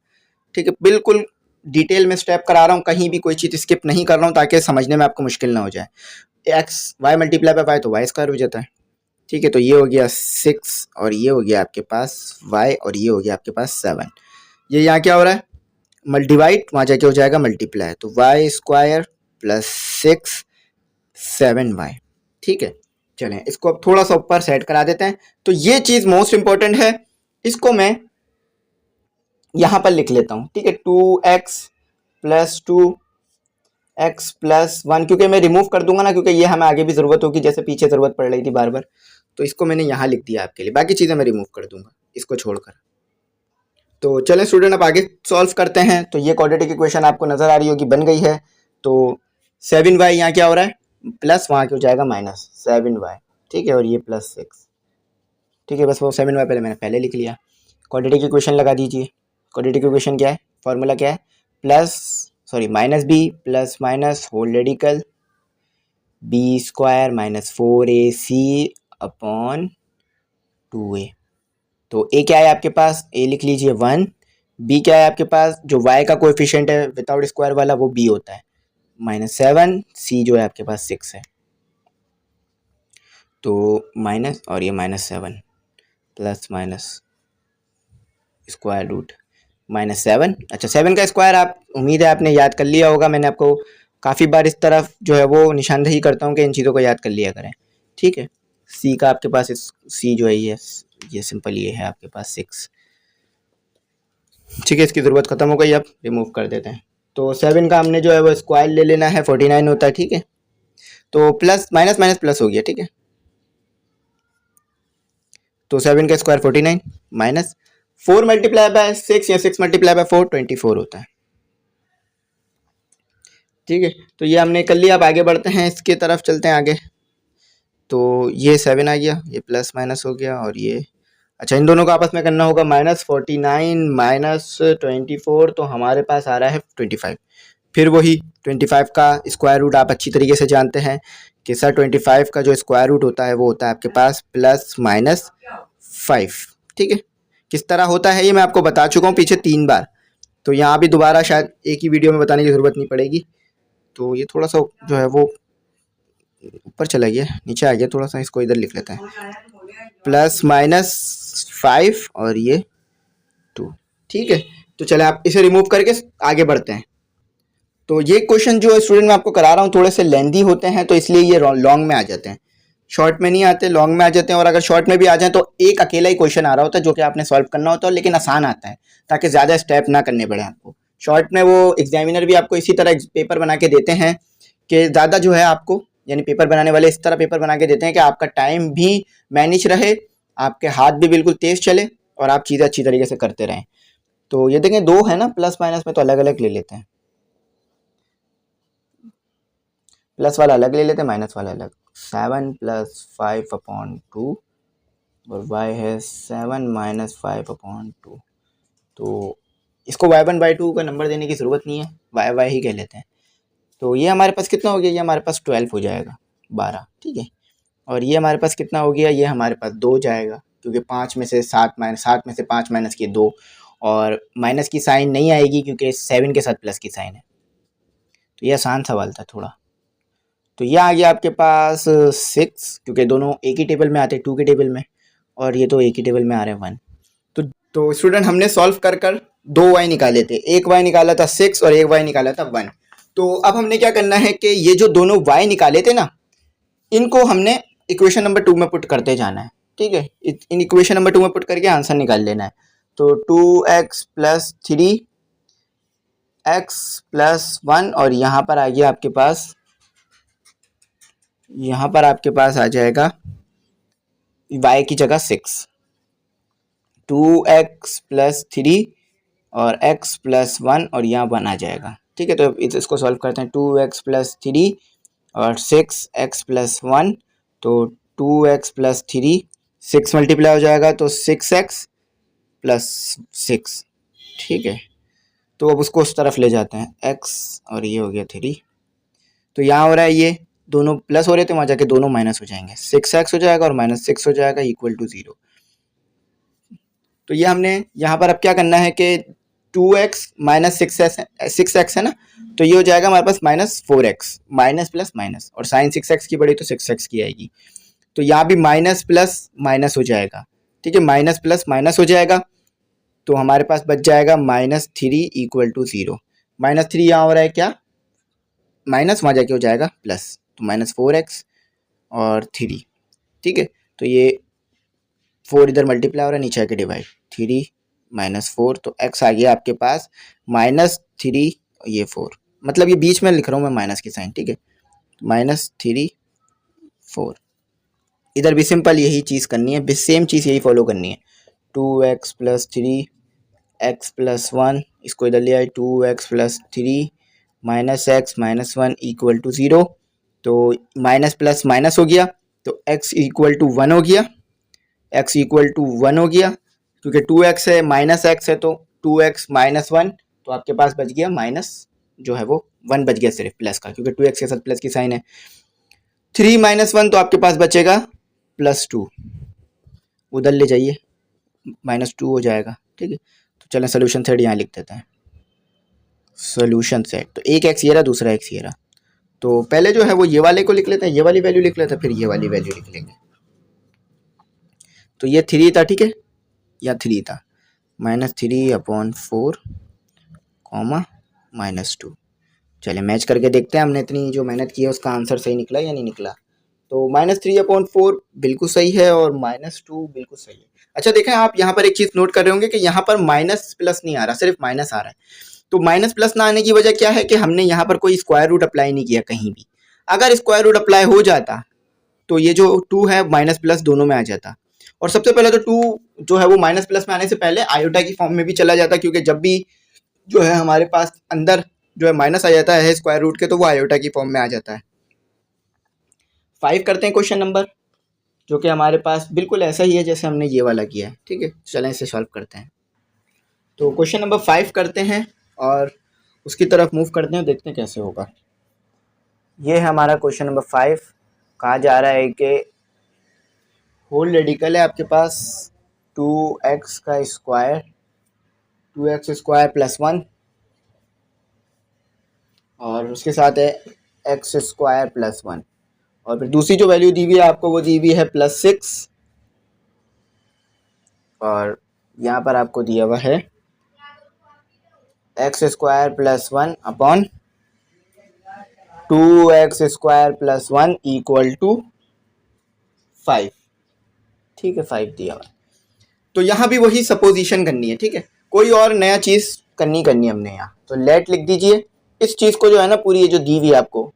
ठीक है, बिल्कुल डिटेल में स्टेप करा रहा हूँ, कहीं भी कोई चीज़ स्किप नहीं कर रहा हूँ ताकि समझने में आपको मुश्किल ना हो जाए। X y multiply by y तो वाई स्क्वायर हो जाता है। ठीक है, तो ये हो गया 6 और ये हो गया आपके पास y और ये हो गया आपके पास 7। ये यहाँ क्या हो रहा है, डिवाइड, वहाँ जाके हो जाएगा मल्टीप्लाई, तो वाई स्क्वायर प्लस 6 7y। ठीक है, चलें इसको अब थोड़ा सा ऊपर सेट करा देते हैं। तो ये चीज़ मोस्ट इंपॉर्टेंट है, इसको मैं यहाँ पर लिख लेता हूँ। ठीक है, 2x प्लस 2x प्लस 1, क्योंकि मैं रिमूव कर दूंगा ना, क्योंकि ये हमें आगे भी ज़रूरत होगी, जैसे पीछे ज़रूरत पड़ रही थी बार बार, तो इसको मैंने यहाँ लिख दिया आपके लिए, बाकी चीज़ें मैं रिमूव कर दूंगा इसको छोड़कर। तो चलें स्टूडेंट, अब आगे सॉल्व करते हैं। तो ये क्वाड्रेटिक इक्वेशन आपको नज़र आ रही होगी, बन गई है। तो 7y यहाँ क्या हो रहा है, प्लस, वहाँ क्या हो जाएगा माइनस 7y। ठीक है, और ये प्लस 6। ठीक है, बस वो 7y पहले लिख लिया। क्वाड्रेटिक इक्वेशन लगा दीजिए। क्वाड्रेटिक इक्वेशन क्या है, फॉर्मूला क्या है, minus b plus minus whole radical b square minus 4ac upon 2a। तो ए क्या है आपके पास, ए लिख लीजिए 1, बी क्या है आपके पास, जो वाई का कोएफिशिएंट है विदाउट स्क्वायर वाला वो बी होता है -7, सी जो है आपके पास 6 है। तो माइनस और ये -7 प्लस माइनस स्क्वायर रूट -7। अच्छा, 7 का स्क्वायर आप, उम्मीद है आपने याद कर लिया होगा, मैंने आपको काफ़ी बार इस तरफ जो है वो निशानदेही करता हूँ कि इन चीज़ों को याद कर लिया करें। ठीक है, सी का आपके पास सी जो है ये सिंपल ये है आपके पास 6। ठीक है, इसकी ज़रूरत ख़त्म हो गई, अब रिमूव कर देते हैं। तो 7 का हमने जो है वो स्क्वायर ले लेना है, 49 होता है। ठीक है, तो प्लस माइनस माइनस प्लस हो गया। ठीक है, तो 7 का स्क्वायर 49 माइनस 4 मल्टीप्लाई बाय 6 या 6 मल्टीप्लाई बाय 4 24 होता है। ठीक है, तो ये हमने कर लिया। अब आगे बढ़ते हैं, इसके तरफ चलते हैं आगे। तो ये 7 आ गया, ये प्लस माइनस हो गया और ये, अच्छा इन दोनों को आपस में करना होगा, -49 -24, तो हमारे पास आ रहा है 25। फिर वही 25 का स्क्वायर रूट आप अच्छी तरीके से जानते हैं कि सर 25 का जो स्क्वायर रूट होता है वो होता है आपके पास +-5। ठीक है, किस तरह होता है ये मैं आपको बता चुका हूँ पीछे 3 बार, तो यहाँ भी दोबारा शायद एक ही वीडियो में बताने की ज़रूरत नहीं पड़ेगी। तो ये थोड़ा सा जो है वो ऊपर चला गया, नीचे आ गया थोड़ा सा, इसको इधर लिख लेते हैं, +-5 और ये 2। ठीक है, तो चले आप इसे रिमूव करके आगे बढ़ते हैं। तो ये क्वेश्चन जो स्टूडेंट मैं आपको करा रहा हूँ थोड़े से लेंदी होते हैं, तो इसलिए ये लॉन्ग में आ जाते हैं, शॉर्ट में नहीं आते, लॉन्ग में आ जाते हैं। और अगर शॉर्ट में भी आ जाए तो एक अकेला ही क्वेश्चन आ रहा होता है जो कि आपने सॉल्व करना होता है, लेकिन आसान आता है ताकि ज़्यादा स्टेप ना करने पड़े आपको। शॉर्ट में वो एग्जामिनर भी आपको इसी तरह पेपर बना के देते हैं कि ज़्यादा जो है आपको, यानी पेपर बनाने वाले इस तरह पेपर बना के देते हैं कि आपका टाइम भी मैनेज रहे, आपके हाथ भी बिल्कुल तेज़ चले और आप चीज़ें अच्छी तरीके से करते रहें। तो ये देखें 2 है ना, प्लस माइनस में तो अलग अलग ले लेते हैं, प्लस वाला अलग ले लेते हैं, माइनस वाला अलग। 7 + 5/2 और y है 7 - 5/2। तो इसको y1/2 का नंबर देने की ज़रूरत नहीं है, y ही कह लेते हैं। तो ये हमारे पास कितना हो गया, ये हमारे पास 12 हो जाएगा, 12। ठीक है, और ये हमारे पास कितना हो गया, ये हमारे पास 2 जाएगा, क्योंकि 5 में से 7 में से 5 माइनस किए 2, और माइनस की साइन नहीं आएगी क्योंकि 7 के साथ प्लस की साइन है। तो ये आसान सवाल था थोड़ा। तो ये आ गया आपके पास 6, क्योंकि दोनों एक ही टेबल में आते हैं, 2 के टेबल में, और ये तो एक ही टेबल में आ रहे हैं 1। तो स्टूडेंट हमने सॉल्व कर 2 y निकाले थे, एक y निकाला था 6 और एक y निकाला था 1। तो अब हमने क्या करना है कि ये जो दोनों y निकाले थे ना, इनको हमने इक्वेशन नंबर 2 में पुट करते जाना है। ठीक है, इन इक्वेशन नंबर 2 में पुट करके आंसर निकाल लेना है। तो 2x + 3x + 1, और यहाँ पर आ गया आपके पास, यहाँ पर आपके पास आ जाएगा y की जगह 6, 2x + 3 और x + 1, और यहाँ 1 आ जाएगा। ठीक है, तो इसको सॉल्व करते हैं, 2x + 3 और 6x + 1, तो 2x + 3, 6 मल्टीप्लाई हो जाएगा तो 6x + 6। ठीक है, तो अब उसको उस तरफ ले जाते हैं x, और ये हो गया 3, तो यहाँ हो रहा है ये दोनों प्लस हो रहे थे, वहाँ जाके दोनों माइनस हो जाएंगे, 6x हो जाएगा और -6 हो जाएगा इक्वल टू 0। तो ये हमने यहाँ पर अब क्या करना है कि 2x माइनस 6x है ना, तो ये हो जाएगा हमारे पास -4x, माइनस प्लस माइनस, और साइन 6x की बड़ी तो 6x की आएगी, तो यहाँ भी माइनस प्लस माइनस हो जाएगा। ठीक है, माइनस प्लस माइनस हो जाएगा, तो हमारे पास बच जाएगा -3 इक्वल टू 0। -3 यहाँ हो रहा है क्या, माइनस, वहाँ जाके हो जाएगा प्लस, तो -4x और 3। ठीक है, तो ये 4 इधर मल्टीप्लाई हो रहा है, नीचे आके डिवाइड, 3 -4, तो x आ गया आपके पास -3, ये 4, मतलब ये बीच में लिख रहा हूँ मैं माइनस की साइन। ठीक है, -3 4। इधर भी सिंपल यही चीज़ करनी है, सेम चीज़ यही फॉलो करनी है, 2x + 3x + 1, इसको इधर ले आए, 2x + 3 -x - 1 इक्वल टू 0, तो माइनस प्लस माइनस हो गया, तो x इक्वल टू 1 हो गया, x इक्वल टू 1 हो गया, क्योंकि 2x है -x है, तो 2x - 1, तो आपके पास बच गया माइनस जो है वो 1 बच गया सिर्फ प्लस का, क्योंकि 2x के साथ प्लस की साइन है। 3 - 1, तो आपके पास बचेगा +2, उधर ले जाइए, -2 हो जाएगा। ठीक है, तो चलें सोल्यूशन सेट यहाँ लिख देते हैं, सोल्यूशन सेट, तो एक x ये रहा, दूसरा x ये रहा, तो पहले जो है वो ये वाले को लिख लेते हैं, ये वाली वैल्यू लिख लेते हैं, फिर ये वाली वैल्यू लिख लेंगे। तो ये 3 था, ठीक है, या 3 था, -3/4 -2। चलिए मैच करके देखते हैं, हमने इतनी जो मेहनत की है उसका आंसर सही निकला या नहीं निकला। तो -3/4 बिल्कुल सही है और -2 बिल्कुल सही है। अच्छा देखें, आप यहाँ पर एक चीज़ नोट कर रहे होंगे कि यहाँ पर माइनस प्लस नहीं आ रहा, सिर्फ माइनस आ रहा है। तो माइनस प्लस ना आने की वजह क्या है कि हमने यहाँ पर कोई स्क्वायर रूट अप्लाई नहीं किया कहीं भी। अगर स्क्वायर रूट अप्लाई हो जाता तो ये जो 2 है माइनस प्लस दोनों में आ जाता, और सबसे पहले तो 2 जो है वो माइनस प्लस में आने से पहले आयोटा की फॉर्म में भी चला जाता, क्योंकि जब भी जो है हमारे पास अंदर जो है माइनस आ जाता है स्क्वायर रूट के, तो वो आयोटा की फॉर्म में आ जाता है। 5 करते हैं क्वेश्चन नंबर, जो कि हमारे पास बिल्कुल ऐसा ही है जैसे हमने ये वाला किया है। ठीक है, चलें इसे सॉल्व करते हैं। तो क्वेश्चन नंबर 5 करते हैं और उसकी तरफ मूव करते हैं, देखते हैं कैसे होगा। ये है हमारा क्वेश्चन नंबर 5। कहा जा रहा है कि होल रेडिकल है आपके पास 2x का स्क्वायर, 2x स्क्वायर प्लस 1, और उसके साथ है x स्क्वायर प्लस 1, और फिर दूसरी जो वैल्यू दी हुई है आपको वो दी हुई है +6, और यहाँ पर आपको दिया हुआ है x square plus 1 upon 2x square plus 1 equal to 5। ठीक है, 5 दिया हुआ है, तो यहाँ भी वही सपोजिशन करनी है। ठीक है, कोई और नया चीज़ करनी है हमने यहाँ, तो लेट लिख दीजिए। इस चीज़ को जो है ना, पूरी ये जो दी हुई है आपको,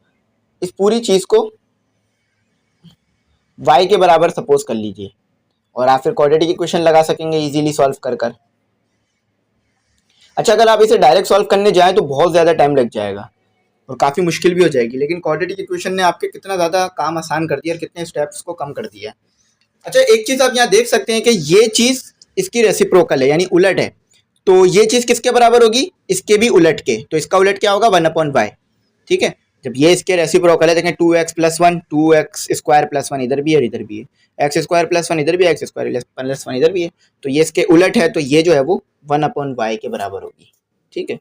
इस पूरी चीज़ को y के बराबर सपोज कर लीजिए, और आप फिर क्वाड्रेटिक इक्वेशन लगा सकेंगे इजीली सॉल्व कर कर। अच्छा, अगर आप इसे डायरेक्ट सॉल्व करने जाएं तो बहुत ज़्यादा टाइम लग जाएगा और काफ़ी मुश्किल भी हो जाएगी, लेकिन क्वाड्रेटिक इक्वेशन ने आपके कितना ज़्यादा काम आसान कर दिया और कितने स्टेप्स को कम कर दिया। अच्छा, एक चीज़ आप यहाँ देख सकते हैं कि ये चीज़ इसकी रेसिप्रोकल है, यानी उलट है, तो ये चीज़ किसके बराबर होगी, इसके भी उलट के, तो इसका उलट क्या होगा 1/y। ठीक है, जब ये इसके रेसिप्रोकल है, देखें 2x + 1, 2x स्क्वायर प्लस 1 इधर भी है और इधर भी है, x स्क्वायर प्लस 1 इधर भी है, x स्क्वायर प्लस 1 इधर भी है, तो ये इसके उलट है, तो ये जो है वो 1/y के बराबर होगी। ठीक है,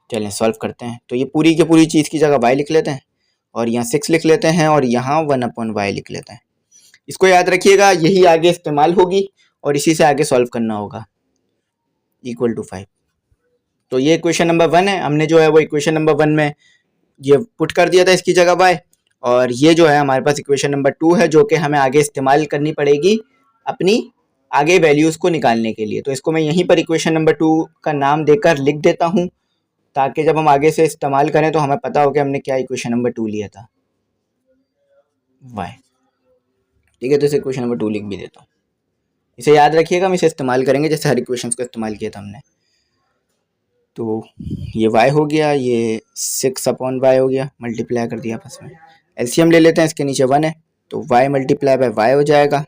चलें सॉल्व करते हैं। तो ये पूरी की पूरी चीज़ की जगह y लिख लेते हैं, और यहाँ 6 लिख लेते हैं, और यहाँ 1/y लिख लेते हैं। इसको याद रखिएगा, यही आगे इस्तेमाल होगी और इसी से आगे सॉल्व करना होगा, इक्वल टू 5। तो ये इक्वेशन नंबर 1 है, हमने जो है वो इक्वेशन नंबर 1 में ये पुट कर दिया था इसकी जगह y, और ये जो है हमारे पास इक्वेशन नंबर 2 है, जो कि हमें आगे इस्तेमाल करनी पड़ेगी अपनी आगे वैल्यूज़ को निकालने के लिए। तो इसको मैं यहीं पर इक्वेशन नंबर 2 का नाम देकर लिख देता हूँ, ताकि जब हम आगे से इस्तेमाल करें तो हमें पता हो कि हमने क्या इक्वेशन नंबर 2 लिया था, y। ठीक है, तो इसे इक्वेशन नंबर 2 लिख भी देता हूँ, इसे याद रखिएगा, हम इसे इस्तेमाल करेंगे जैसे हर इक्वेशन को इस्तेमाल किया था हमने। तो ये y हो गया, ये 6/y हो गया, मल्टीप्लाई कर दिया आपस में, एलसीएम ले लेते हैं, इसके नीचे 1 है, तो y × y हो जाएगा,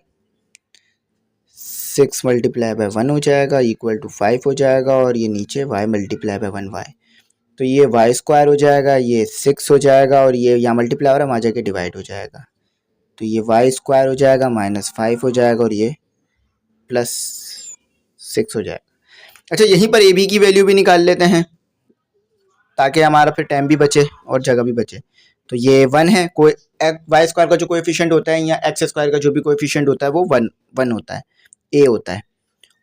6 × 1 हो जाएगा इक्वल टू 5 हो जाएगा, और ये नीचे y × 1y, तो ये वाई स्क्वायर हो जाएगा, ये 6 हो जाएगा, और ये यहाँ मल्टीप्लाई हो रहा है, वहाँ जाके डिवाइड हो जाएगा। तो ये वाई स्क्वायर हो जाएगा, -5 हो जाएगा, और ये +6 हो जाएगा। अच्छा, यहीं पर ए बी की वैल्यू भी निकाल लेते हैं ताकि हमारा फिर टाइम भी बचे और जगह भी बचे। तो ये 1 है, कोई वाई स्क्वायर का जो कोएफिशिएंट होता है या एक्स स्क्वायर का जो भी कोएफिशिएंट होता है वो 1 होता है, ए होता है।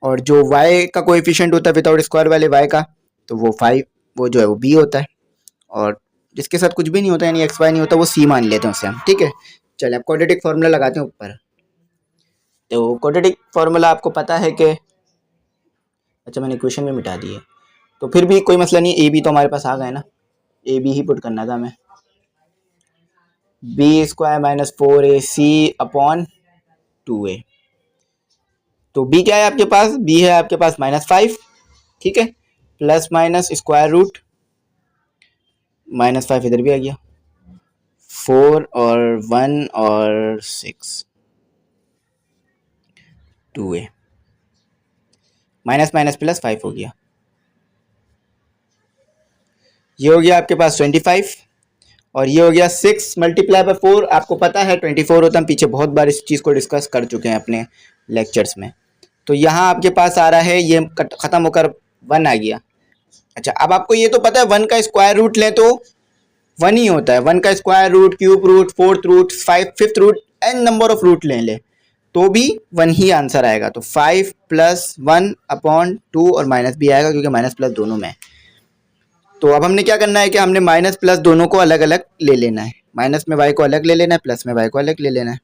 और जो वाई का कोएफिशिएंट होता है विदाउट स्क्वायर वाले वाई का, तो वो 5, वो जो है वो बी होता है। और जिसके साथ कुछ भी नहीं होता यानी एक्स वाई नहीं होता, वो सी मान लेते हैं उससे हम, ठीक है। चलिए अब क्वाड्रेटिक फार्मूला लगाते हैं ऊपर। तो क्वाड्रेटिक फार्मूला आपको पता है कि, अच्छा मैंने इक्वेशन में मिटा दी है, तो फिर भी कोई मसला नहीं, ए बी तो हमारे पास आ गए ना, ए बी ही पुट करना था हमें। B square -4ac/2a। तो बी क्या है आपके पास, बी है आपके पास -5, ठीक है, प्लस माइनस स्क्वायर रूट, -5 इधर भी आ गया, 4 और 1 और 6, 2a, माइनस माइनस प्लस 5 हो गया। ये हो गया आपके पास 25, और ये हो गया 6 मल्टीप्लाई बाय 4, आपको पता है 24 होता है, हम पीछे बहुत बार इस चीज़ को डिस्कस कर चुके हैं अपने लेक्चर्स में। तो यहाँ आपके पास आ रहा है, ये ख़त्म होकर 1 आ गया। अच्छा, अब आपको ये तो पता है 1 का स्क्वायर रूट लें तो 1 ही होता है, 1 का square root, cube root, fourth root, fifth root, n number of root ले तो भी 1 ही आंसर आएगा। तो 5 + 1/2 और माइनस भी आएगा क्योंकि माइनस प्लस दोनों में। तो अब हमने क्या करना है कि हमने माइनस प्लस दोनों को अलग अलग ले लेना है, माइनस में वाई को अलग ले लेना है, प्लस में वाई को अलग ले लेना है।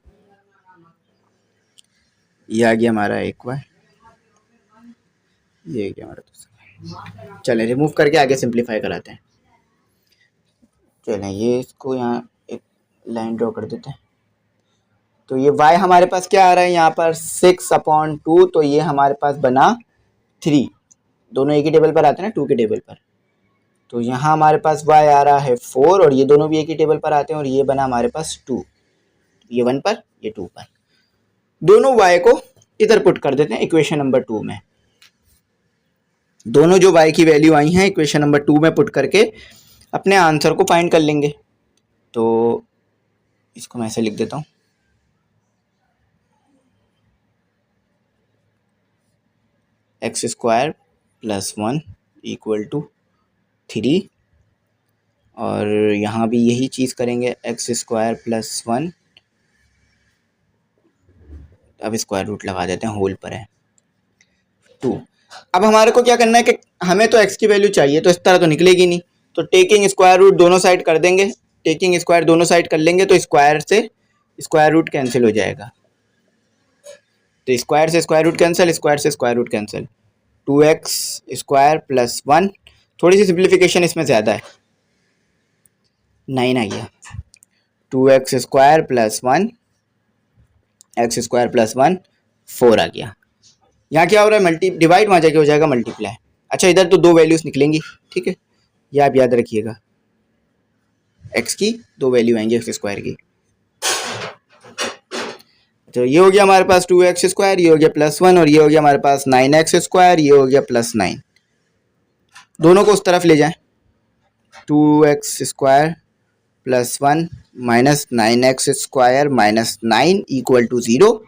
ये आ गया हमारा एक वाई, ये गया हमारा दूसरा। चलें रिमूव करके आगे सिंप्लीफाई कराते हैं। चलें ये इसको यहाँ एक लाइन ड्रॉ कर देते हैं। तो ये y हमारे पास क्या आ रहा है यहाँ पर 6/2, तो ये हमारे पास बना 3, दोनों एक ही टेबल पर आते हैं ना 2 के टेबल पर। तो यहाँ हमारे पास y आ रहा है 4, और ये दोनों भी एक ही टेबल पर आते हैं, और ये बना हमारे पास 2, ये 1 पर ये 2 पर। दोनों y को इधर पुट कर देते हैं इक्वेशन नंबर 2 में। दोनों जो y की वैल्यू आई हैं इक्वेशन नंबर 2 में पुट करके अपने आंसर को फाइंड कर लेंगे। तो इसको मैं ऐसे लिख देता हूँ, x² + 1 = 3, और यहाँ भी यही चीज़ करेंगे, x² + 1, अब स्क्वायर रूट लगा देते हैं, होल पर है 2। अब हमारे को क्या करना है कि हमें तो x की वैल्यू चाहिए, तो इस तरह तो निकलेगी नहीं, तो टेकिंग स्क्वायर रूट दोनों साइड कर देंगे, टेकिंग स्क्वायर दोनों साइड कर लेंगे, तो स्क्वायर से स्क्वायर रूट कैंसिल हो जाएगा। तो स्क्वायर से स्क्वायर रूट कैंसिल, स्क्वायर से स्क्वायर रूट कैंसिल, 2x² + 1, थोड़ी सी सिंप्लीफिकेशन इसमें ज़्यादा है, 9 आ गया, 2x² + 1, x² + 1, 4 आ गया। यहाँ क्या हो रहा है, मल्टी डिवाइड, वहाँ जाके हो जाएगा मल्टीप्लाई। अच्छा, इधर तो 2 वैल्यूज़ निकलेंगी, ठीक है, ये आप याद रखिएगा, x की 2 वैल्यू आएंगी x² की। तो ये हो गया हमारे पास 2x², ये हो गया +1, और ये हो गया हमारे पास 9x², ये हो गया +9। दोनों को उस तरफ ले जाएं, 2x² + 1 - 9x² - 9 = 0।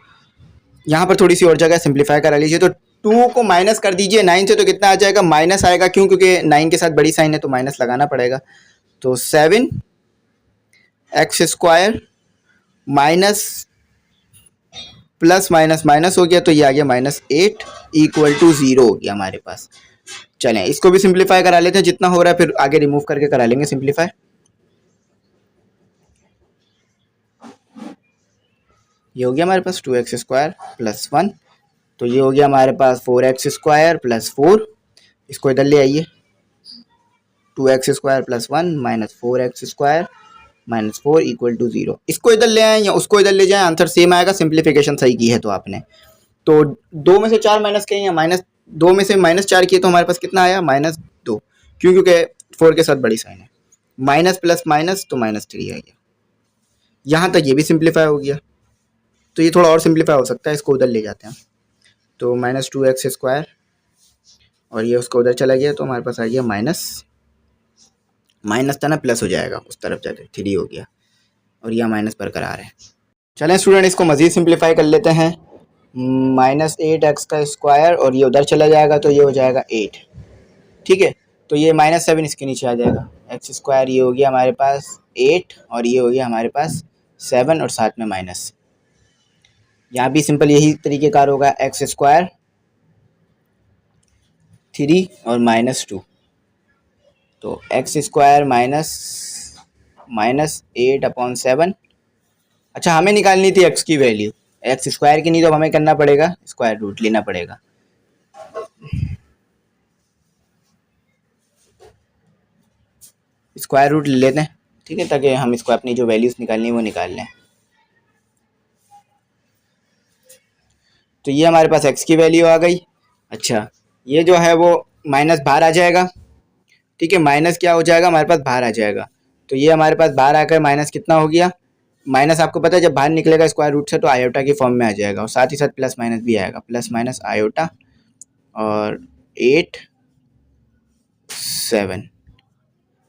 यहाँ पर थोड़ी सी और जगह सिंप्लीफाई करा लीजिए, तो 2 को माइनस कर दीजिए 9 से, तो कितना आ जाएगा, माइनस आएगा, क्यों, क्योंकि 9 के साथ बड़ी साइन है तो माइनस लगाना पड़ेगा। तो 7x² minus plus minus minus हो गया, तो ये आ गया -8 = 0 हो गया हमारे पास। चलें इसको भी सिंप्लीफाई करा लेते हैं, जितना हो रहा है फिर आगे रिमूव करके करा लेंगे सिंप्लीफाई। ये हो गया हमारे पास 2x² + 1, तो ये हो गया हमारे पास 4x² + 4, इसको इधर ले आइए, 2x² + 1 - 4x² - 4 = 0। इसको इधर ले आए या उसको इधर ले जाएं, आंसर सेम आएगा, सिंप्लीफिकेशन सही की है तो आपने। तो 2 में से 4 माइनस किए या -2 में से -4 किए, तो हमारे पास कितना आया, -2, क्यों, क्योंकि 4 के साथ बड़ी साइन है, माइनस प्लस माइनस तो -3 आ गया। यहाँ तक ये भी सिंप्लीफाई हो गया, तो ये थोड़ा और सिंप्लीफाई हो सकता है, इसको उधर ले जाते हैं। तो -2x² और ये उसको उधर चला गया, तो हमारे पास आ गया माइनस था ना, प्लस हो जाएगा उस तरफ जाके, 3 हो गया और यह माइनस बरकरार है। चलें स्टूडेंट, इसको मज़ीद सिंप्लीफाई कर लेते हैं। -8x का स्क्वायर और ये उधर चला जाएगा तो ये हो जाएगा 8। ठीक है, तो ये -7 इसके नीचे आ जाएगा। एक्स स्क्वायर ये हो गया हमारे पास 8 और ये हो गया हमारे पास 7 और साथ में माइनस। यहाँ भी सिंपल यही तरीक़ेकार होगा, एक्स स्क्वायर 3 और -2, तो एक्स स्क्वायर माइनस 8/7। अच्छा, हमें निकालनी थी एक्स की वैल्यू, एक्स स्क्वायर की नहीं, तो हमें करना पड़ेगा स्क्वायर रूट लेना पड़ेगा। स्क्वायर रूट ले लेते हैं, ठीक है, ताकि हम इसको अपनी जो वैल्यूज़ निकालनी है वो निकाल लें। तो ये हमारे पास x की वैल्यू आ गई। अच्छा, ये जो है वो माइनस बाहर आ जाएगा। ठीक है, माइनस क्या हो जाएगा हमारे पास, बाहर आ जाएगा। तो ये हमारे पास बाहर आकर माइनस कितना हो गया, माइनस आपको पता है जब बाहर निकलेगा स्क्वायर रूट से तो आयोटा की फॉर्म में आ जाएगा, और साथ ही साथ प्लस माइनस भी आएगा, प्लस माइनस आयोटा और 8 7।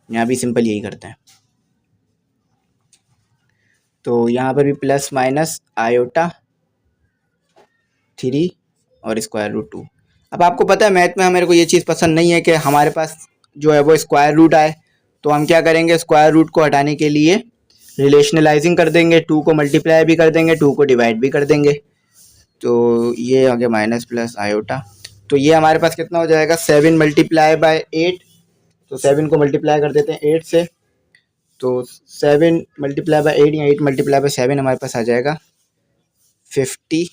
यहाँ भी सिंपल यही करते हैं, तो यहाँ पर भी प्लस माइनस आयोटा 3 और स्क्वायर रूट 2। अब आपको पता है मैथ में हमारे को ये चीज़ पसंद नहीं है कि हमारे पास जो है वो स्क्वायर रूट आए, तो हम क्या करेंगे, स्क्वायर रूट को हटाने के लिए रिलेशनलाइजिंग कर देंगे, 2 को मल्टीप्लाई भी कर देंगे, 2 को डिवाइड भी कर देंगे। तो ये आ गया माइनस प्लस आयोटा, तो ये हमारे पास कितना हो जाएगा, 7 मल्टीप्लाई बाय 8, तो 7 को मल्टीप्लाई कर देते हैं 8 से, तो 7 मल्टीप्लाई बाय 8 या 8 मल्टीप्लाई बाय 7 हमारे पास आ जाएगा 56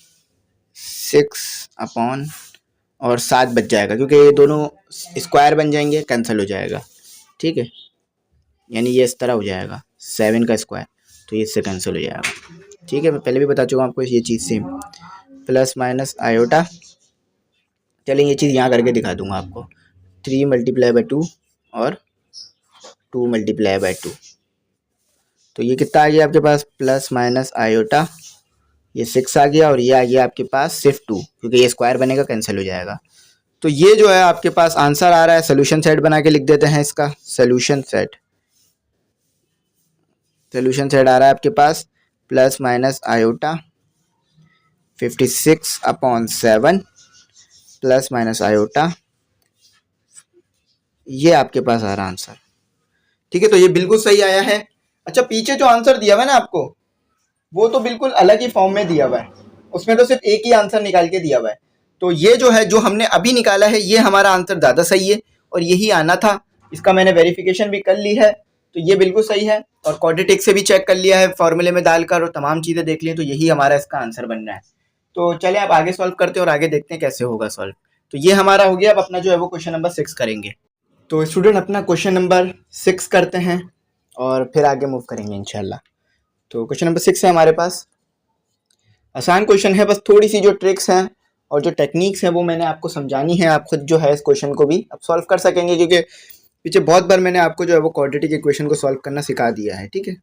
और 7 बच जाएगा, क्योंकि ये दोनों स्क्वायर बन जाएंगे, कैंसिल हो जाएगा। ठीक है, यानी ये इस तरह हो जाएगा 7 का स्क्वायर, तो ये इससे कैंसिल हो जाएगा। ठीक है, मैं पहले भी बता चुका हूँ आपको ये चीज़ सेम, प्लस माइनस आयोटा। चलें ये चीज़ यहाँ करके दिखा दूंगा आपको, 3 मल्टीप्लाई बाय 2 और 2 मल्टीप्लाई बाय 2, तो ये कितना आ गया आपके पास, प्लस माइनस आयोटा, ये 6 आ गया और ये आ गया आपके पास सिर्फ 2, क्योंकि ये स्क्वायर बनेगा, कैंसिल हो जाएगा। तो ये जो है आपके पास आंसर आ रहा है। सोल्यूशन सेट बना के लिख देते हैं इसका, सोल्यूशन सेट आ रहा है आपके पास plus minus iota 56/7 plus minus iota, ये आपके पास आ रहा आंसर। ठीक है, तो ये बिल्कुल सही आया है। अच्छा, पीछे जो आंसर दिया हुआ है ना आपको, वो तो बिल्कुल अलग ही फॉर्म में दिया हुआ है, उसमें तो सिर्फ एक ही आंसर निकाल के दिया हुआ है। तो ये जो है, जो हमने अभी निकाला है, ये हमारा आंसर ज़्यादा सही है और यही आना था। इसका मैंने वेरिफिकेशन भी कर ली है, तो ये बिल्कुल सही है, और क्वाड्रेटिक से भी चेक कर लिया है फॉर्मूले में डालकर, और तमाम चीज़ें देख ली, तो यही हमारा इसका आंसर बन रहा है। तो चले आप आगे सॉल्व करते हैं और आगे देखते हैं कैसे होगा सॉल्व। तो ये हमारा हो गया। अब अपना जो है वो क्वेश्चन नंबर 6 करेंगे। तो स्टूडेंट अपना क्वेश्चन नंबर 6 करते हैं और फिर आगे मूव करेंगे इंशाल्लाह। तो क्वेश्चन नंबर 6 है हमारे पास, आसान क्वेश्चन है, बस थोड़ी सी जो ट्रिक्स हैं और जो टेक्निक्स हैं वो मैंने आपको समझानी है। आप खुद जो है इस क्वेश्चन को भी अब सॉल्व कर सकेंगे, क्योंकि पीछे बहुत बार मैंने आपको जो है वो क्वाड्रेटिक इक्वेशन को सॉल्व करना सिखा दिया है। ठीक है,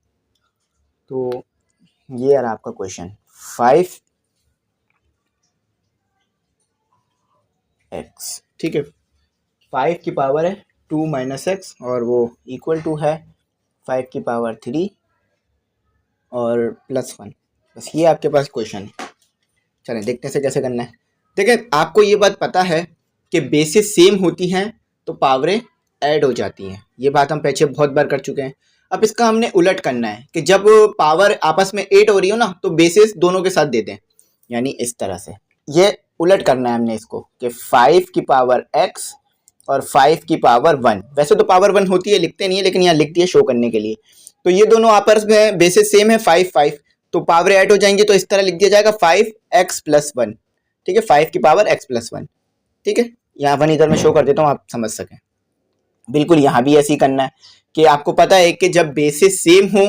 तो ये रहा आपका क्वेश्चन, 5x। ठीक है, 5 की पावर है 2 माइनस एक्स और वो इक्वल टू है 5 की पावर 3 और +1। बस ये आपके पास क्वेश्चन है। चलें देखते हैं से कैसे करना है। देखिए, आपको ये बात पता है कि बेसिस सेम होती हैं तो पावरें ऐड हो जाती हैं, ये बात हम पीछे बहुत बार कर चुके हैं। अब इसका हमने उलट करना है कि जब पावर आपस में ऐड हो रही हो ना, तो बेसिस दोनों के साथ दे दें, यानी इस तरह से ये उलट करना है हमने इसको कि 5 की पावर x और 5 की पावर 1। वैसे तो पावर 1 होती है, लिखते नहीं है, लेकिन यहाँ लिख दिया शो करने के लिए। तो ये दोनों आपस में बेसिस सेम है 5 5, तो पावर ऐड हो जाएंगी, तो इस तरह लिख दिया जाएगा 5x + 1। ठीक है, 5 की पावर x + 1। ठीक है, यहाँ 1 इधर में शो कर देता हूँ, आप समझ सकें। बिल्कुल यहाँ भी ऐसे ही करना है कि आपको पता है कि जब बेसिस सेम हो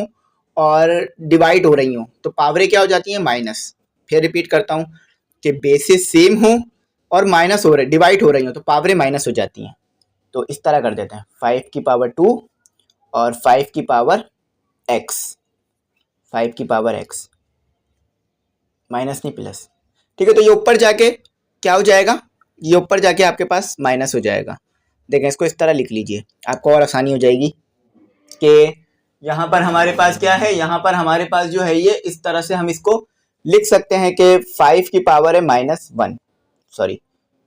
और डिवाइड हो रही हो तो पावरें क्या हो जाती हैं, माइनस। फिर रिपीट करता हूँ कि बेसिस सेम हो और माइनस हो रहे, डिवाइड हो रही हो, तो पावरें माइनस हो जाती हैं। तो इस तरह कर देते हैं, 5 की पावर 2 और 5 की पावर x, 5 की पावर x, माइनस नहीं प्लस। ठीक है, तो ये ऊपर जाके क्या हो जाएगा, ये ऊपर जाके आपके पास माइनस हो जाएगा। देखें, इसको इस तरह लिख लीजिए, आपको और आसानी हो जाएगी। कि यहाँ पर हमारे पास क्या है, यहाँ पर हमारे पास जो है ये इस तरह से हम इसको लिख सकते हैं कि 5 की पावर है -1, सॉरी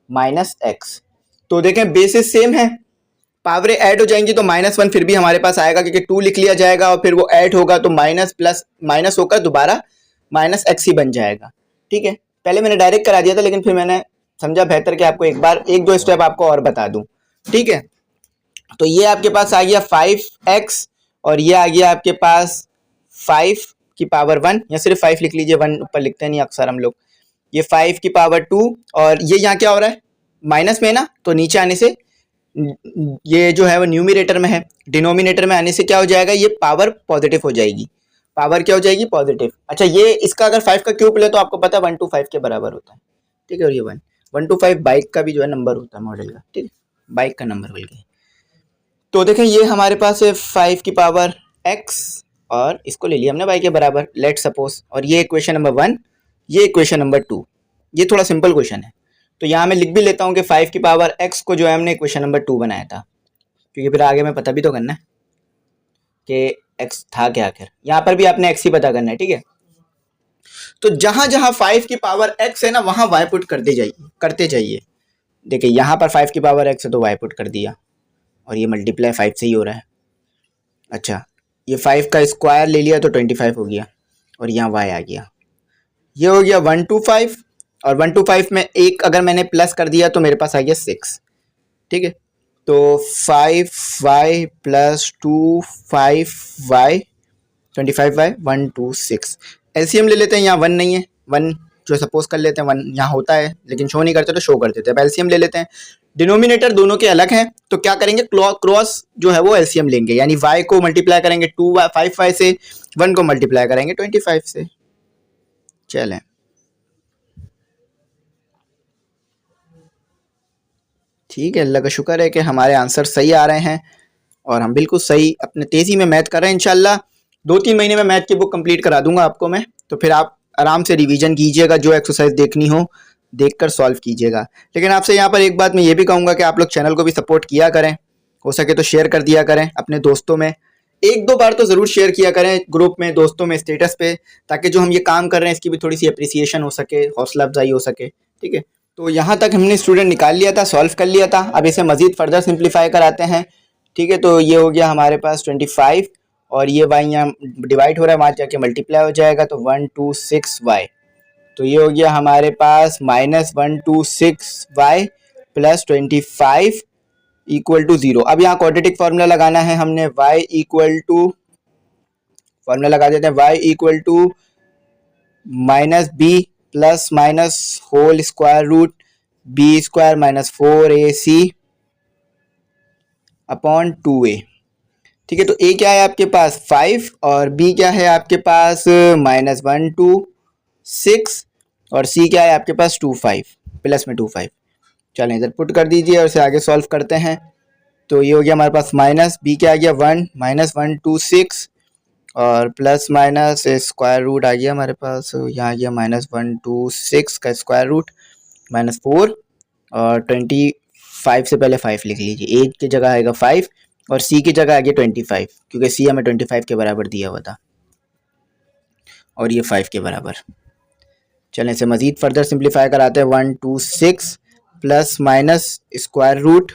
-x। तो देखें बेसिस सेम है, पावरें ऐड हो जाएंगी तो -1 फिर भी हमारे पास आएगा क्योंकि 2 लिख लिया जाएगा और फिर वो ऐड होगा तो माइनस प्लस माइनस होकर दोबारा -x ही बन जाएगा। ठीक है, पहले मैंने डायरेक्ट करा दिया था लेकिन फिर मैंने समझा बेहतर कि आपको एक दो स्टेप आपको और बता दूं। ठीक है, तो ये आपके पास आ गया 5x और ये आ गया आपके पास 5 की पावर 1, या सिर्फ 5 लिख लीजिए, 1 ऊपर लिखते नहीं अक्सर हम लोग। ये 5 की पावर 2 और ये यहाँ क्या हो रहा है माइनस में ना, तो नीचे आने से ये जो है वो न्यूमिनेटर में है, डिनोमिनेटर में आने से क्या हो जाएगा, ये पावर पॉजिटिव हो जाएगी, पावर क्या हो जाएगी पॉजिटिव। अच्छा, ये इसका अगर 5 का क्यूब ले तो आपको पता है 1 to 5 के बराबर होता है। ठीक है, और ये 1 to 5 बाइक का भी जो है नंबर होता है मॉडल का, ठीक है, बाइक का नंबर बल्कि। तो देखें ये हमारे पास है 5 की पावर x और इसको ले लिया हमने y के बराबर, लेट सपोज, और ये इक्वेशन नंबर 1, ये इक्वेशन नंबर 2। ये थोड़ा सिंपल क्वेश्चन है तो यहाँ मैं लिख भी लेता हूँ कि 5 की पावर x को जो है हमने इक्वेशन नंबर 2 बनाया था, क्योंकि फिर आगे में पता भी तो करना है कि x था क्या आखिर। यहाँ पर भी आपने x ही पता करना है। ठीक है, तो जहां जहां 5 की पावर x है ना वहां y पुट करते जाइए। देखिए यहाँ पर 5 की पावर x है तो y पुट कर दिया और ये मल्टीप्लाई 5 से ही हो रहा है। अच्छा, ये 5 का स्क्वायर ले लिया तो 25 हो गया और यहाँ y आ गया, ये हो गया 1 to 5 और 1 to 5 में एक अगर मैंने प्लस कर दिया तो मेरे पास आ गया 6। ठीक है, तो 5y plus 2 5y 25y 1 2 6। LCM ले लेते हैं, यहाँ 1 नहीं है, 1 जो सपोज कर लेते हैं 1 यहाँ होता है लेकिन शो नहीं करते तो शो कर देते हैं। अब एलसीएम ले लेते हैं, डिनोमिनेटर दोनों के अलग हैं तो क्या करेंगे क्रॉस जो है वो एलसीएम लेंगे, यानी y को मल्टीप्लाई करेंगे 5y से, 1 को मल्टीप्लाई करेंगे 25 से। चलें, ठीक है, अल्लाह का शुक्र है कि हमारे आंसर सही आ रहे हैं और हम बिल्कुल सही अपने तेज़ी में मैथ कर रहे हैं। इंशाल्लाह 2-3 महीने में मैथ की बुक कंप्लीट करा दूंगा आपको मैं, तो फिर आप आराम से रिवीजन कीजिएगा, जो एक्सरसाइज देखनी हो देखकर सॉल्व कीजिएगा। लेकिन आपसे यहाँ पर एक बात मैं ये भी कहूँगा कि आप लोग चैनल को भी सपोर्ट किया करें, हो सके तो शेयर कर दिया करें अपने दोस्तों में, 1-2 बार तो ज़रूर शेयर किया करें ग्रुप में, दोस्तों में, स्टेटस पे, ताकि जो हम ये काम कर रहे हैं इसकी भी थोड़ी सी अप्रिसिएशन हो सके, हौसला अफजाई हो सके। ठीक है, तो यहाँ तक हमने स्टूडेंट निकाल लिया था, सॉल्व कर लिया था। अब इसे मज़ीद फर्दर सिंप्लीफाई कराते हैं। ठीक है, तो ये हो गया हमारे पास 25 और ये y यहाँ डिवाइड हो रहा है, वहाँ जाके मल्टीप्लाई हो जाएगा तो 126y, तो ये हो गया हमारे पास -126y प्लस 25 इक्वल टू 0। अब यहाँ क्वाड्रेटिक फार्मूला लगाना है हमने, y इक्वल टू, फार्मूला लगा देते हैं, y equal to -b plus minus whole square root b² minus 4ac upon 2a। ठीक है, तो a क्या है आपके पास 5 और b क्या है आपके पास -126 और c क्या है आपके पास 25 प्लस में 25। चलें इधर पुट कर दीजिए और इसे आगे सॉल्व करते हैं। तो ये हो गया हमारे पास माइनस b क्या आ गया 1 -126 और प्लस माइनस स्क्वायर रूट आ गया हमारे पास, यहाँ आ गया -126 का स्क्वायर रूट -4 और 25 से पहले 5 लिख लीजिए, a की जगह आएगा 5 और c की जगह आ गया 25, क्योंकि c हमें 25 के बराबर दिया हुआ था और ये 5 के बराबर। चलें इसे मज़ीद फर्दर सिंप्लीफाई कराते हैं, 126 प्लस माइनस स्क्वायर रूट,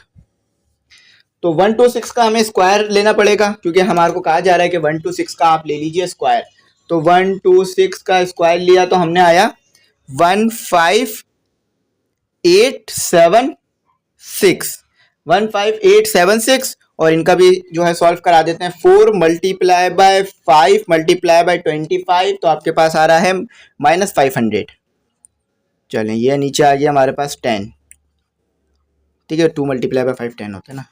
तो 126 का हमें स्क्वायर लेना पड़ेगा क्योंकि हमारे को कहा जा रहा है कि 126 का आप ले लीजिए स्क्वायर। तो 126 का स्क्वायर लिया तो हमने आया 15876 और इनका भी जो है सॉल्व करा देते हैं। 4 मल्टीप्लाई बाय 5 मल्टीप्लाई बाय 25 तो आपके पास आ रहा है -500। चलें ये नीचे आ गया हमारे पास 10। ठीक है, 2 मल्टीप्लाई बाय 5 10 होता है ना।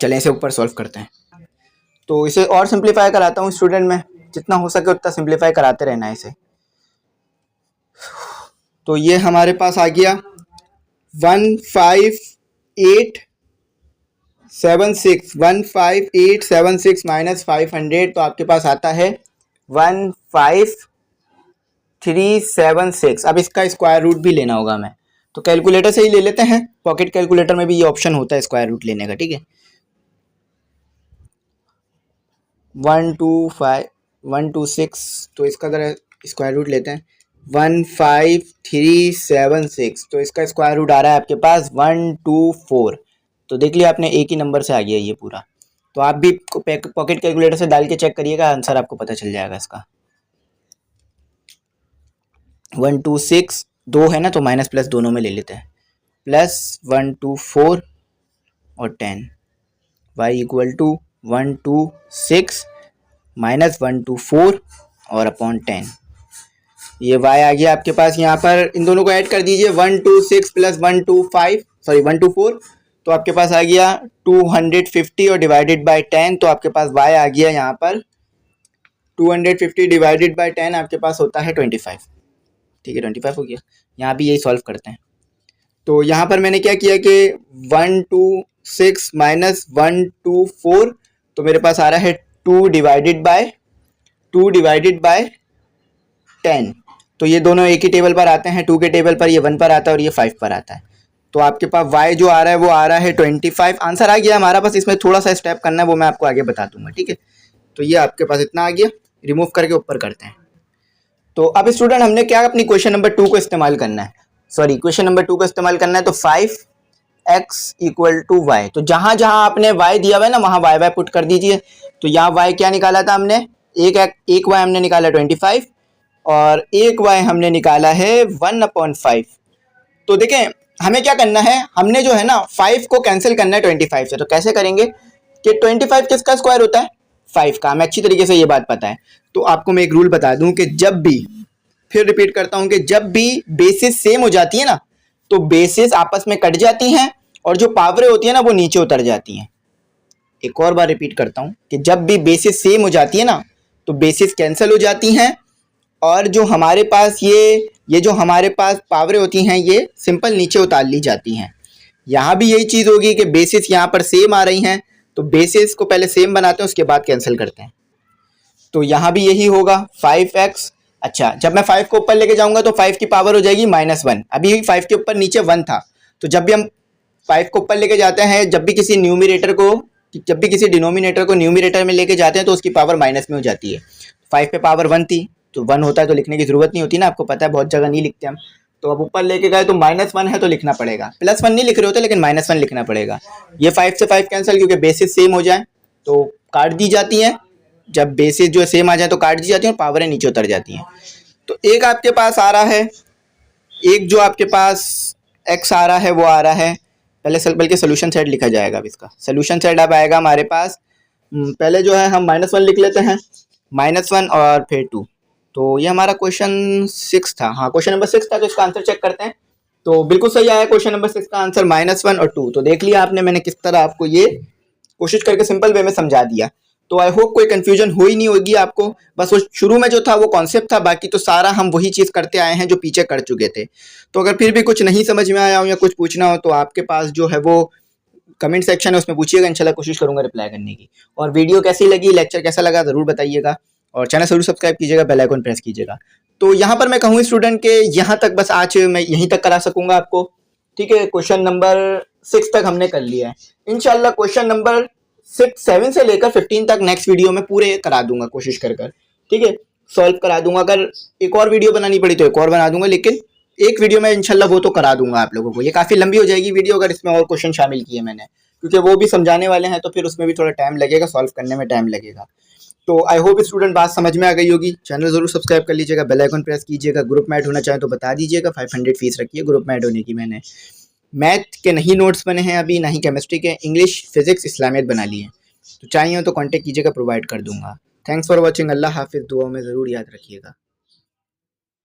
चलें इसे ऊपर सॉल्व करते हैं, तो इसे और सिंप्लीफाई कराता हूँ स्टूडेंट में, जितना हो सके उतना सिंप्लीफाई कराते रहना है इसे। तो ये हमारे पास आ गया 15876 माइनस 500 तो आपके पास आता है 15376। अब इसका स्क्वायर रूट भी लेना होगा हमें, तो कैलकुलेटर से ही ले लेते हैं, पॉकेट कैलकुलेटर में भी ये ऑप्शन होता है स्क्वायर रूट लेने का। ठीक है, 126, तो इसका ज़रा स्क्वायर रूट लेते हैं। 15376, तो इसका स्क्वायर रूट आ रहा है आपके पास 124। तो देख लिया आपने, एक ही नंबर से आ गया ये पूरा। तो आप भी पॉकेट कैलकुलेटर से डाल के चेक करिएगा, आंसर आपको पता चल जाएगा इसका। 126 2 है ना, तो माइनस प्लस दोनों में ले लेते हैं। प्लस 124 और 10, y इक्वल टू 126 माइनस 124 और अपॉन 10। ये y आ गया आपके पास। यहाँ पर इन दोनों को ऐड कर दीजिए, 126 प्लस 124, तो आपके पास आ गया 250 और डिवाइडेड बाय 10, तो आपके पास y आ गया यहाँ पर 250 डिवाइडेड बाय 10 आपके पास होता है 25। ठीक है, 25 हो गया। यहाँ भी यही सॉल्व करते हैं। तो यहाँ पर मैंने क्या किया कि 126 माइनस 124, तो मेरे पास आ रहा है 2 डिवाइडेड बाय 10। तो ये दोनों एक ही टेबल पर आते हैं, 2 के टेबल पर ये 1 पर आता है और ये 5 पर आता है। तो आपके पास y जो आ रहा है वो आ रहा है 25। आंसर आ गया हमारा, बस इसमें थोड़ा सा स्टेप करना है, वो मैं आपको आगे बता दूंगा। ठीक है, तो ये आपके पास इतना आ गया। रिमूव करके ऊपर करते हैं। तो अब स्टूडेंट हमने क्या अपनी क्वेश्चन नंबर 2 को इस्तेमाल करना है, क्वेश्चन नंबर 2 को इस्तेमाल करना है। तो 5x इक्वल टू वाई, तो जहां जहां आपने y दिया हुआ है ना वहां y पुट कर दीजिए। तो यहाँ y क्या निकाला था हमने, एक y हमने निकाला 25 और एक y हमने निकाला है 1/5। तो देखें हमें क्या करना है, हमने जो है ना 5 को कैंसिल करना है 25 से। तो कैसे करेंगे कि 25 किसका स्क्वायर होता है, 5 का। हमें अच्छी तरीके से ये बात पता है। तो आपको मैं एक रूल बता दूं कि जब भी, फिर रिपीट करता हूं कि जब भी बेसिस सेम हो जाती है ना, तो बेसिस आपस में कट जाती हैं और जो पावरें होती है ना वो नीचे उतर जाती हैं। एक और बार रिपीट करता हूं कि जब भी बेसिस सेम हो जाती है ना, तो बेसिस कैंसिल हो जाती हैं और जो हमारे पास ये जो हमारे पास पावरें होती हैं ये सिंपल नीचे उतार ली जाती हैं। यहाँ भी यही चीज़ होगी कि बेसिस यहाँ पर सेम आ रही हैं, तो बेसिस को पहले सेम बनाते हैं उसके बाद कैंसिल करते हैं। तो यहाँ भी यही होगा 5x। अच्छा, जब मैं 5 को ऊपर लेके जाऊंगा तो 5 की पावर हो जाएगी -1। अभी 5 के ऊपर नीचे 1 था, तो जब भी हम 5 को ऊपर लेके जाते हैं, जब भी किसी डिनोमिनेटर को न्यूमिनेटर में लेके जाते हैं तो उसकी पावर माइनस में हो जाती है। 5 पे पावर 1 थी, तो 1 होता है तो लिखने की जरूरत नहीं होती ना, आपको पता है बहुत जगह नहीं लिखते हम। तो अब ऊपर लेके गए तो -1 है तो लिखना पड़ेगा, +1 नहीं लिख रहे होते लेकिन -1 लिखना पड़ेगा। ये 5 से 5 कैंसिल, क्योंकि बेसिस सेम हो जाए तो काट दी जाती हैं। जब बेसिस जो सेम आ जाए तो काट दी जाती हैं और पावरें नीचे उतर जाती हैं। तो एक आपके पास आ रहा है, एक जो आपके पास x आ रहा है वो आ रहा है, बल्कि सोल्यूशन सेट लिखा जाएगा। अब इसका सोल्यूशन सेट अब आएगा हमारे पास, पहले जो है हम -1 लिख लेते हैं, -1 और फिर 2। तो ये हमारा क्वेश्चन 6 था। हाँ, क्वेश्चन नंबर 6 था, तो इसका आंसर चेक करते हैं। तो बिल्कुल सही आया क्वेश्चन नंबर 6 का आंसर, -1 और 2। तो देख लिया आपने, मैंने किस तरह आपको ये कोशिश करके सिंपल वे में समझा दिया। तो आई होप कोई कंफ्यूजन हो ही नहीं होगी आपको। बस वो शुरू में जो था वो कॉन्सेप्ट था, बाकी तो सारा हम वही चीज़ करते आए हैं जो पीछे कर चुके थे। तो अगर फिर भी कुछ नहीं समझ में आया हो या कुछ पूछना हो तो आपके पास जो है वो कमेंट सेक्शन है, उसमें पूछिएगा, इंशाल्लाह कोशिश करूंगा रिप्लाई करने की। और वीडियो कैसी लगी, लेक्चर कैसा लगा ज़रूर बताइएगा और चैनल जरूर सब्सक्राइब कीजिएगा, बेल आइकन प्रेस कीजिएगा। तो यहाँ पर मैं कहूँ स्टूडेंट के यहाँ तक बस आज मैं यहीं तक करा सकूंगा आपको। ठीक है, क्वेश्चन नंबर 6 तक हमने कर लिया है। इंशाल्लाह क्वेश्चन नंबर 7 से लेकर 15 तक नेक्स्ट वीडियो में पूरे करा दूंगा कोशिश कर। ठीक है, सॉल्व करा दूंगा। अगर एक और वीडियो बनानी पड़ी तो एक और बना दूंगा, लेकिन एक वीडियो में इंशाल्लाह वो तो करा दूंगा आप लोगों को। ये काफ़ी लंबी हो जाएगी वीडियो अगर इसमें और क्वेश्चन शामिल किए मैंने, क्योंकि वो भी समझाने वाले हैं तो फिर उसमें भी थोड़ा टाइम लगेगा, सॉल्व करने में टाइम लगेगा। तो आई होप स्टूडेंट बात समझ में आ गई होगी। चैनल जरूर सब्सक्राइब कर लीजिएगा, बेल आइकन प्रेस कीजिएगा। ग्रुप में ऐड होना चाहें तो बता दीजिएगा, 500 फीस रखी है ग्रुप में ऐड होने की। मैंने मैथ के नहीं नोट्स बने हैं अभी, ना ही केमिस्ट्री के, इंग्लिश, फिजिक्स, इस्लामियत बना लिए हैं। तो चाहिए हो तो कांटेक्ट कीजिएगा, प्रोवाइड कर दूंगा। Thanks for watching. अल्लाह हाफिज़। दुआ में ज़रूर याद रखिएगा।